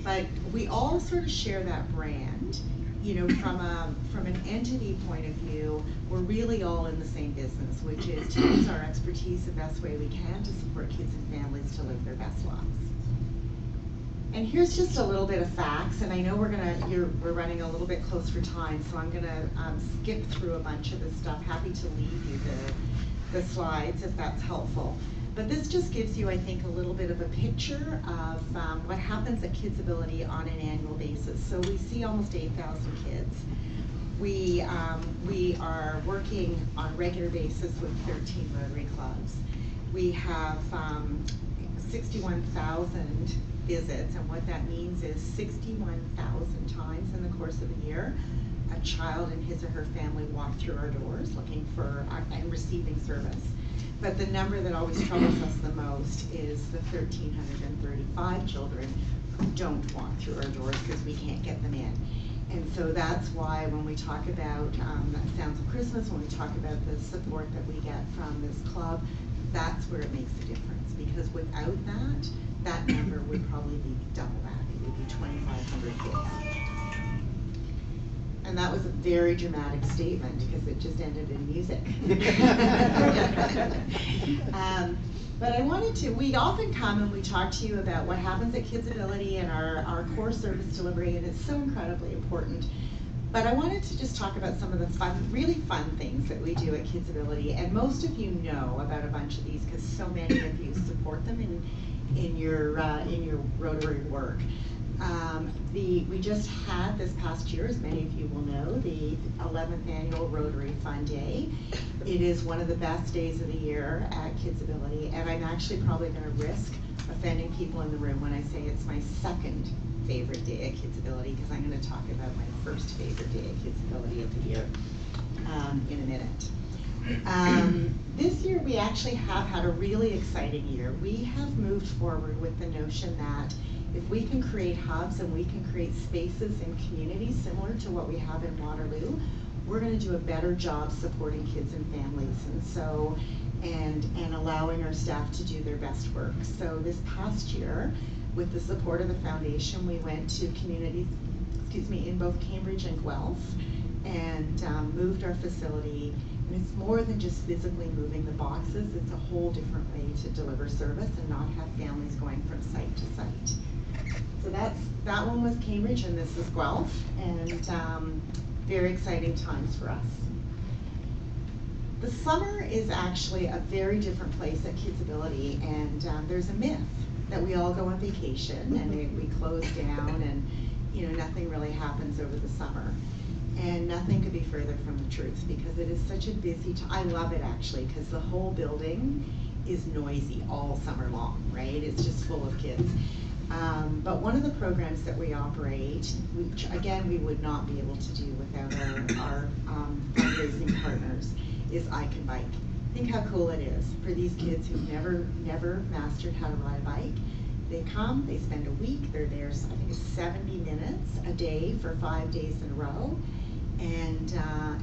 but we all sort of share that brand. You know, from an entity point of view, we're really all in the same business, which is to use our expertise the best way we can to support kids and families to live their best lives. And here's just a little bit of facts, and I know we're running a little bit close for time, so I'm gonna skip through a bunch of this stuff. Happy to leave you the slides if that's helpful. But this just gives you, I think, a little bit of a picture of what happens at KidsAbility on an annual basis. So we see almost 8,000 kids. We are working on a regular basis with 13 Rotary clubs. We have 61,000 visits, and what that means is 61,000 times in the course of a year, a child and his or her family walk through our doors looking for and receiving service. But the number that always troubles us the most is the 1,335 children who don't walk through our doors because we can't get them in. And so that's why when we talk about Sounds of Christmas, when we talk about the support that we get from this club, that's where it makes a difference. Because without that, that number would probably be double that. It would be 2,500 kids. And that was a very dramatic statement because it just ended in music. But I wanted to, we often come and we talk to you about what happens at KidsAbility and our core service delivery, and it's so incredibly important. But I wanted to just talk about some of the fun, really fun things that we do at KidsAbility. And most of you know about a bunch of these because so many of you support them in your Rotary work. We just had this past year, as many of you will know, the 11th annual Rotary Fun Day. It is one of the best days of the year at KidsAbility, and I'm actually probably going to risk offending people in the room when I say it's my 2nd favorite day at KidsAbility, because I'm going to talk about my 1st favorite day at KidsAbility of the year in a minute. This year we actually have had a really exciting year. We have moved forward with the notion that if we can create hubs and we can create spaces and communities similar to what we have in Waterloo, we're going to do a better job supporting kids and families, and so and allowing our staff to do their best work. So this past year, with the support of the foundation, we went to communities, in both Cambridge and Guelph, and moved our facility. And it's more than just physically moving the boxes, it's a whole different way to deliver service and not have families going from site to site. So that one was Cambridge, and this is Guelph, and very exciting times for us. The summer is actually a very different place at KidsAbility, and there's a myth that we all go on vacation and we close down, and you know, nothing really happens over the summer. And nothing could be further from the truth, because it is such a busy time. I love it actually, because the whole building is noisy all summer long, right? It's just full of kids. But one of the programs that we operate, which again we would not be able to do without our fundraising partners, is I Can Bike. Think how cool it is for these kids who've never mastered how to ride a bike. They come, they spend a week, they're there, I think it's 70 minutes a day for 5 days in a row. And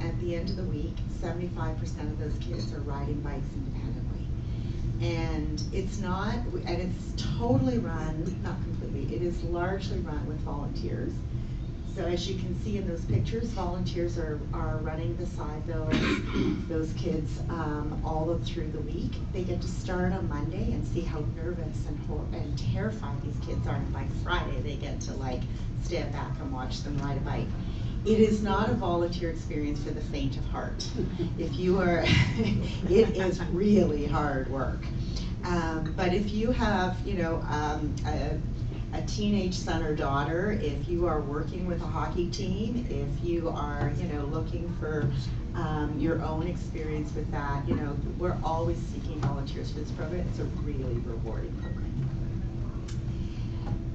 at the end of the week, 75% of those kids are riding bikes independently. And it's totally run, not completely, it is largely run with volunteers. So as you can see in those pictures, volunteers are running beside those kids all through the week. They get to start on Monday and see how nervous and terrified these kids are. And by Friday, they get to like stand back and watch them ride a bike. It is not a volunteer experience for the faint of heart. If you are, it is really hard work. But if you have, a teenage son or daughter, if you are working with a hockey team, if you are, looking for your own experience with that, we're always seeking volunteers for this program. It's a really rewarding program.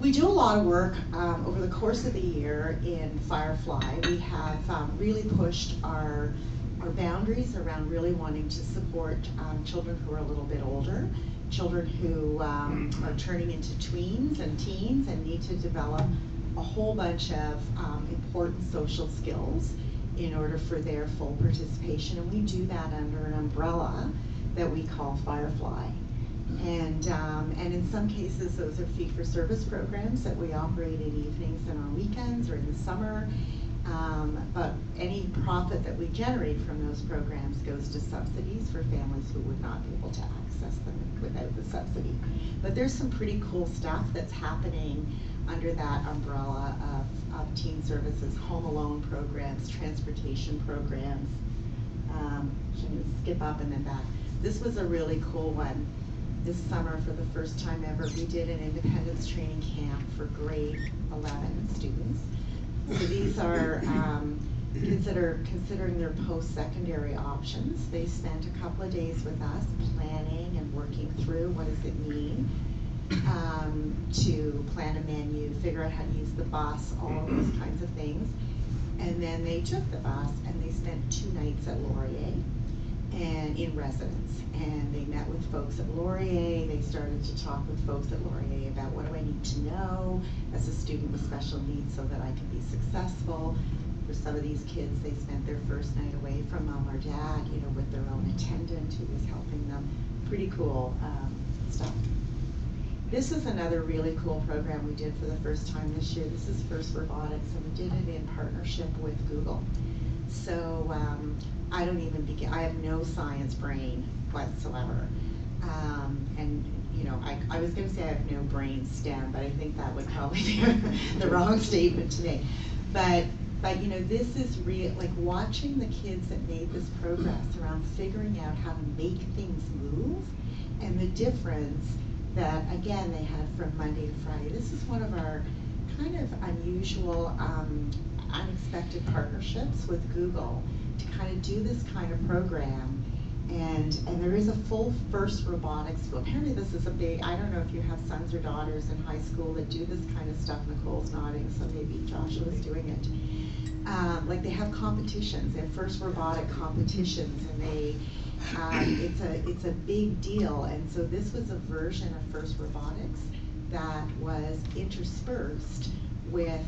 We do a lot of work over the course of the year in Firefly. We have really pushed our boundaries around really wanting to support children who are a little bit older, children who are turning into tweens and teens and need to develop a whole bunch of important social skills in order for their full participation. And we do that under an umbrella that we call Firefly. And in some cases, those are fee-for-service programs that we operate in evenings and on weekends or in the summer. But any profit that we generate from those programs goes to subsidies for families who would not be able to access them without the subsidy. But there's some pretty cool stuff that's happening under that umbrella of teen services, home alone programs, transportation programs. I'm going to skip up and then back. This was a really cool one. This summer, for the first time ever, we did an independence training camp for grade 11 students. So these are kids that are considering their post-secondary options. They spent a couple of days with us planning and working through what does it mean to plan a menu, figure out how to use the bus, all of those kinds of things. And then they took the bus and they spent 2 nights at Laurier and in residence. And they met with folks at Laurier. They started to talk with folks at Laurier about what do I need to know as a student with special needs so that I can be successful. For some of these kids, they spent their first night away from mom or dad, with their own attendant who was helping them. Pretty cool stuff. This is another really cool program we did for the first time this year. This is First Robotics, and we did it in partnership with Google. So I don't even begin, I have no science brain whatsoever. I was gonna say I have no brain stem, but I think that would probably be the wrong statement to make. But this is real, like watching the kids that made this progress around figuring out how to make things move and the difference that, again, they had from Monday to Friday. This is one of our kind of unusual, unexpected partnerships with Google to kind of do this kind of program. And there is a full First Robotics school. Apparently this is a big, I don't know if you have sons or daughters in high school that do this kind of stuff. Nicole's nodding, so maybe Joshua's doing it. Like they have competitions, they have First Robotic competitions, and they, it's a big deal. And so this was a version of First Robotics that was interspersed with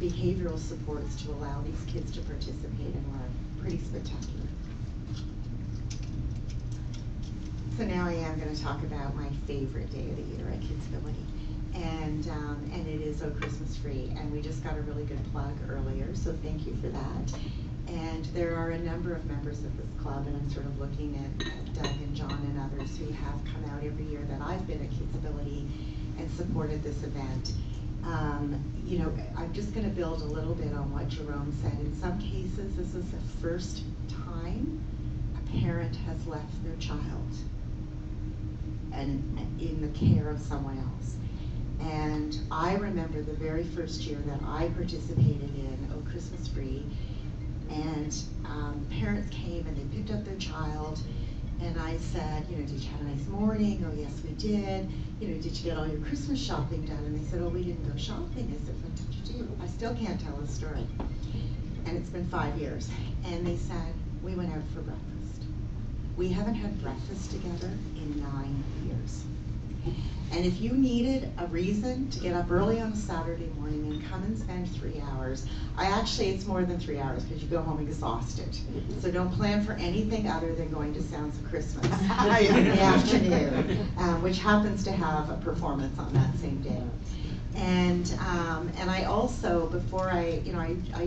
behavioral supports to allow these kids to participate and learn. Pretty spectacular. So now I am going to talk about my favorite day of the year at KidsAbility. And it is Oh Christmas Free, and we just got a really good plug earlier, so thank you for that. And there are a number of members of this club, and I'm sort of looking at Doug and John and others who have come out every year that I've been at KidsAbility and supported this event. I'm just going to build a little bit on what Jerome said. In some cases, this is the first time a parent has left their child and in the care of someone else. And I remember the very first year that I participated in Oh Christmas Free, and parents came and they picked up their child, and I said, did you have a nice morning? Oh yes, we did. Did you get all your Christmas shopping done? And they said, oh, we didn't go shopping. I said, what did you do? I still can't tell the story. And it's been 5 years. And they said, we went out for breakfast. We haven't had breakfast together in 9 years. And if you needed a reason to get up early on a Saturday morning and come and spend 3 hours, it's more than 3 hours because you go home exhausted. So don't plan for anything other than going to Sounds of Christmas in the afternoon, which happens to have a performance on that same day. And I also, before I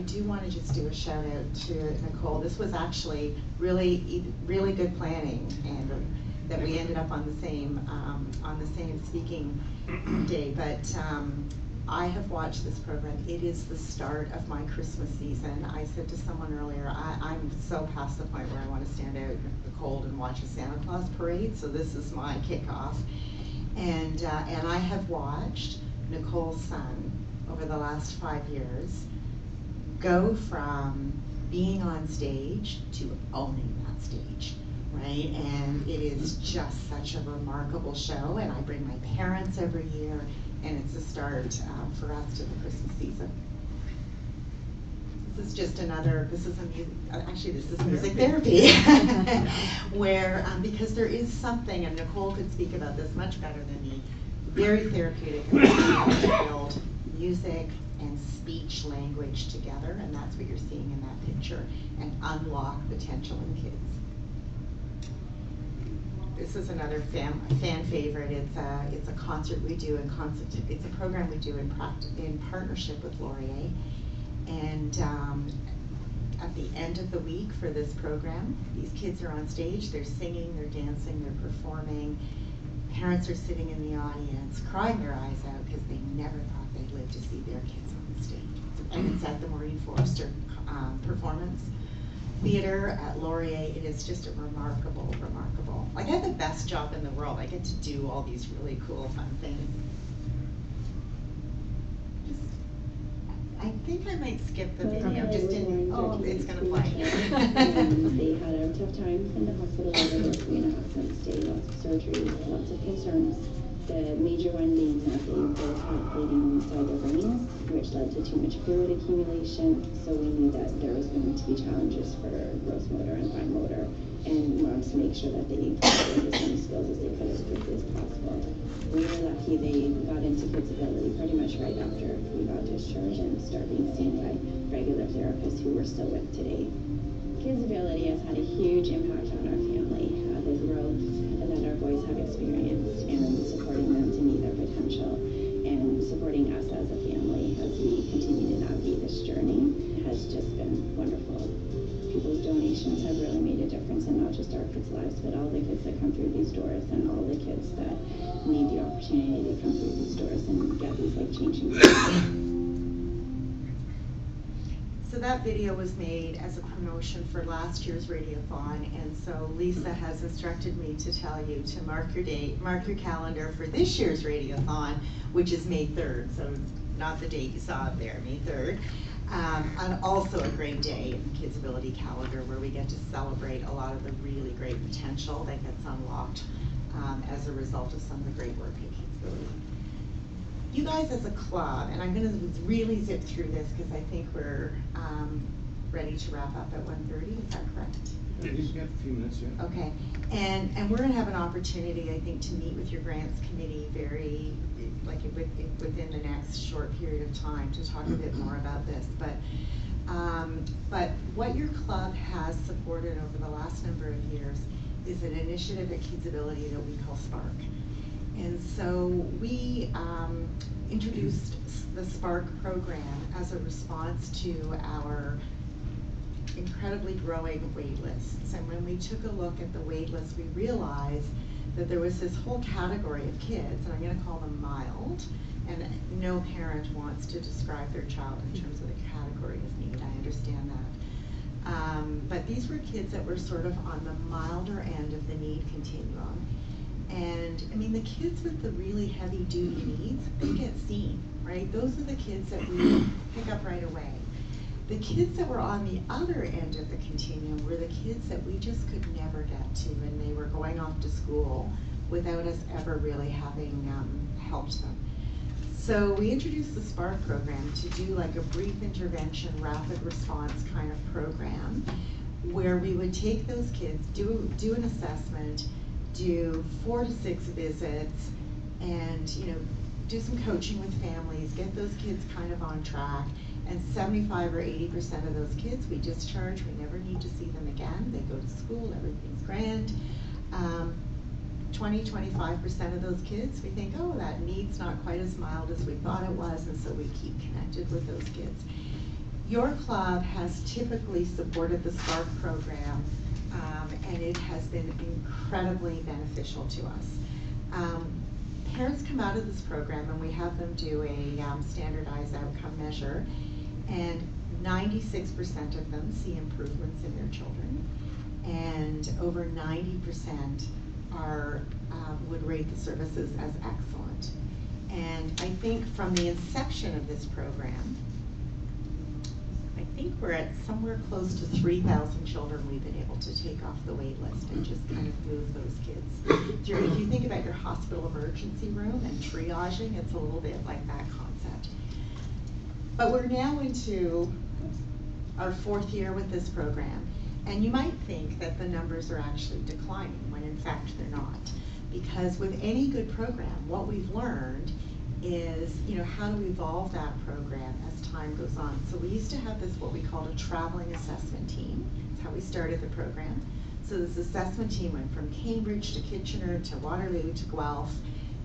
do want to just do a shout out to Nicole. This was actually really good planning, Andrew, that we ended up on the same speaking day. But I have watched this program. It is the start of my Christmas season. I said to someone earlier, I'm so past the point where I want to stand out in the cold and watch a Santa Claus parade. So this is my kickoff, and I have watched Nicole's son over the last 5 years go from being on stage to owning that stage, right? And it is just such a remarkable show, and I bring my parents every year, and it's a start for us to the Christmas season. This is just another, this is music therapy, where, because there is something, and Nicole could speak about this much better than me, very therapeutic about to build music and speech language together, and that's what you're seeing in that picture, and unlock potential in kids. This is another fan favorite. It's a concert we do it's a program we do in partnership with Laurier, and at the end of the week for this program, these kids are on stage. They're singing, they're dancing, they're performing. Parents are sitting in the audience crying their eyes out because they never thought they'd live to see their kids on the stage. And it's at the Maureen Forrester Performance Theater at Laurier. It is just a remarkable. Like, I have the best job in the world. I get to do all these really cool, fun things. I think I might skip the video. Just didn't. Oh, it's gonna play. They had a tough time in the hospital over their 3.5 month stay, lots of surgeries, lots of concerns. The major one being that they both had bleeding inside their brains, which led to too much fluid accumulation. So we knew that there was going to be challenges for gross motor and fine motor, and we wanted to make sure that they incorporated as many skills as they could as quickly as possible. We were lucky they got into KidsAbility pretty much right after we got discharged and started being seen by regular therapists who we're still with today. KidsAbility has had a huge impact on our family. The growth that our boys have experienced, and supporting them to meet their potential, and supporting us as a family as we continue to navigate this journey has just been wonderful. People's donations have really made a difference in not just our kids' lives, but all the kids that come through these doors, and all the kids that need the opportunity to come through these doors and get these life-changing things. So that video was made as a promotion for last year's Radiothon, and so Lisa has instructed me to tell you to mark your date, mark your calendar for this year's Radiothon, which is May 3rd, so not the date you saw up there, May 3rd. And also a great day in the KidsAbility calendar where we get to celebrate a lot of the really great potential that gets unlocked as a result of some of the great work at KidsAbility. You guys as a club, and I'm going to really zip through this because I think we're ready to wrap up at 1:30. Is that correct? Yeah, you've got a few minutes, yeah. Okay, and we're going to have an opportunity, I think, to meet with your grants committee within the next short period of time to talk a bit more about this. But what your club has supported over the last number of years is an initiative at KidsAbility that we call Spark. And so we introduced the Spark program as a response to our incredibly growing wait lists. And when we took a look at the wait list, we realized that there was this whole category of kids, and I'm going to call them mild, and no parent wants to describe their child in terms of the category of need. I understand that. But these were kids that were sort of on the milder end of the need continuum. And I mean, the kids with the really heavy duty needs, they get seen, right? Those are the kids that we pick up right away. The kids that were on the other end of the continuum were the kids that we just could never get to, and they were going off to school without us ever really having helped them. So we introduced the Spark program to do like a brief intervention, rapid response kind of program, where we would take those kids, do an assessment, do 4 to 6 visits, and do some coaching with families, get those kids kind of on track. And 75 or 80% of those kids we discharge. We never need to see them again. They go to school, everything's grand. 20-25% of those kids, we think, oh, that need's not quite as mild as we thought it was, and so we keep connected with those kids. Your club has typically supported the SPARK program, and it has been incredibly beneficial to us. Parents come out of this program and we have them do a standardized outcome measure, and 96% of them see improvements in their children, and over 90% would rate the services as excellent. And I think from the inception of this program, I think we're at somewhere close to 3,000 children we've been able to take off the wait list and just kind of move those kids through. If you think about your hospital emergency room and triaging, it's a little bit like that concept. But we're now into our 4th year with this program, and you might think that the numbers are actually declining when in fact they're not. Because with any good program, what we've learned is, how to evolve that program as time goes on. So we used to have this, what we called a traveling assessment team. That's how we started the program. So this assessment team went from Cambridge to Kitchener to Waterloo to Guelph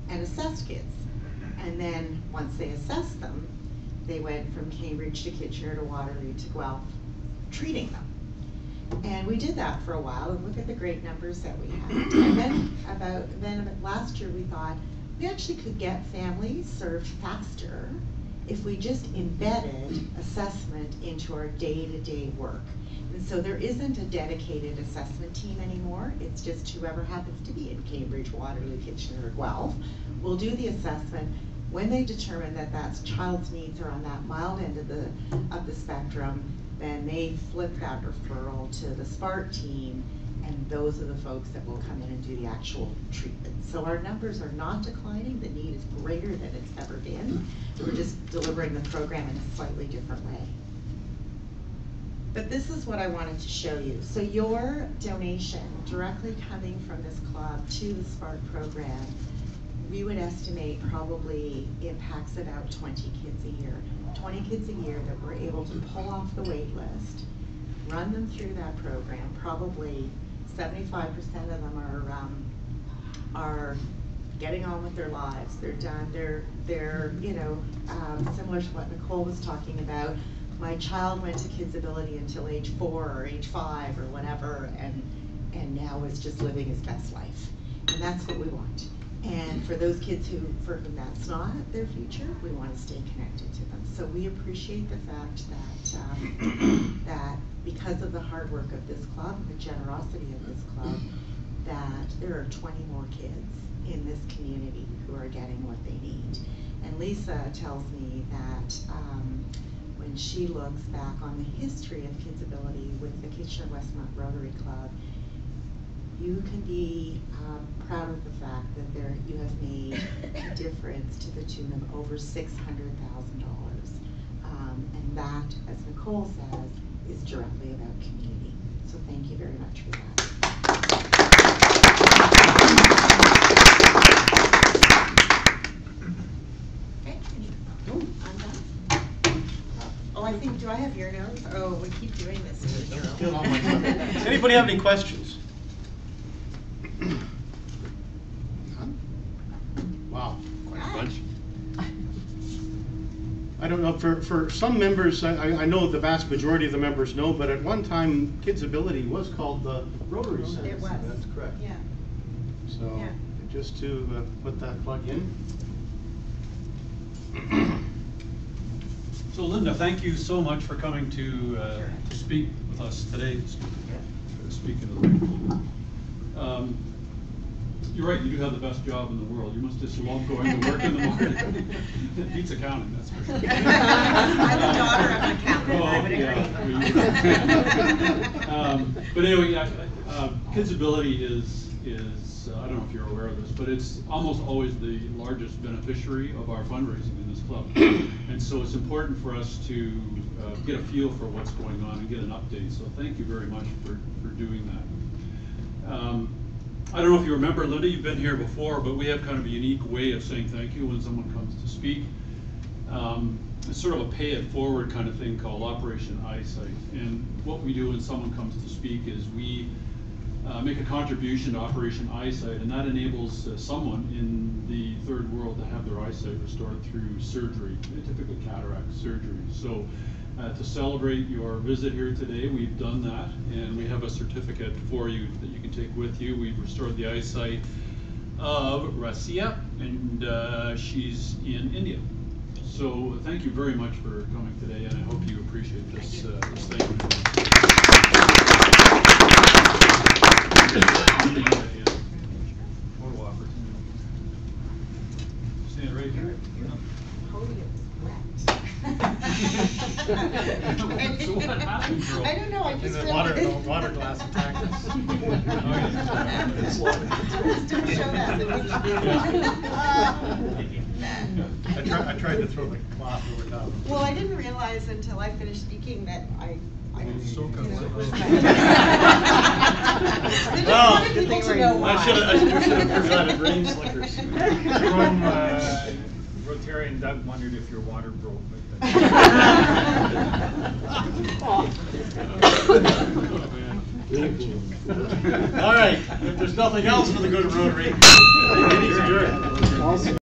and assessed kids. And then once they assessed them, they went from Cambridge to Kitchener to Waterloo to Guelph, treating them. And we did that for a while, and look at the great numbers that we had. And then about last year we thought we actually could get families served faster if we just embedded assessment into our day-to-day work. And so there isn't a dedicated assessment team anymore. It's just whoever happens to be in Cambridge, Waterloo, Kitchener, or Guelph will do the assessment. When they determine that that child's needs are on that mild end of the spectrum, then they flip that referral to the SPARK team, and those are the folks that will come in and do the actual treatment. So our numbers are not declining. The need is greater than it's ever been. We're just delivering the program in a slightly different way. But this is what I wanted to show you. So your donation directly coming from this club to the SPARK program, we would estimate probably impacts about 20 kids a year. 20 kids a year that we're able to pull off the wait list, run them through that program. Probably 75% of them are getting on with their lives. They're done. They're similar to what Nicole was talking about. My child went to KidsAbility until age 4 or age 5 or whatever, and now is just living his best life. And that's what we want. And for those kids for whom that's not their future, we want to stay connected to them. So we appreciate the fact that that because of the hard work of this club and the generosity of this club, that there are 20 more kids in this community who are getting what they need. And Lisa tells me that when she looks back on the history of KidsAbility with the Kitchener-Westmount Rotary Club, you can be proud of the fact that you have made a difference to the tune of over $600,000. And that, as Nicole says, is directly about community. So thank you very much for that. Okay, I'm done. Oh, I think, do I have your notes? Oh, we keep doing this. Anybody have any questions? Wow, quite a bunch. I don't know, for some members, I know the vast majority of the members know, but at one time, KidsAbility was called the Rotary Center. It was. That's correct. Yeah. So, Yeah. just to put that plug in. So Linda, thank you so much for coming to speak with us today. Speaking of the right. You're right, you do have the best job in the world. You must just love going to work in the morning. It beats accounting, that's for sure. I'm the daughter of an accountant, I would agree. But anyway, KidsAbility is is I don't know if you're aware of this, but it's almost always the largest beneficiary of our fundraising in this club. And so it's important for us to get a feel for what's going on and get an update. So thank you very much for doing that. I don't know if you remember, Linda, you've been here before, but we have kind of a unique way of saying thank you when someone comes to speak. It's sort of a pay it forward kind of thing called Operation Eyesight. And what we do when someone comes to speak is we make a contribution to Operation Eyesight, and that enables someone in the third world to have their eyesight restored through surgery, typically cataract surgery. So to celebrate your visit here today, we've done that, and we have a certificate for you that you can take with you. We've restored the eyesight of Rasia, and she's in India. So thank you very much for coming today, and I hope you appreciate this, this thing. Photo opportunity. Stand right here. So what happened, girl? I don't know, I just the realized. water glass attacked us. Don't show that. I tried to throw the cloth over top of it. Well, I didn't realize until I finished speaking that I So you know, good. it was my. Well, I just wanted people to know why. I should have presented rain slickers. From Rotarian Doug wondered if your water broke. All right, if there's nothing else for the good of Rotary, meeting's adjourned.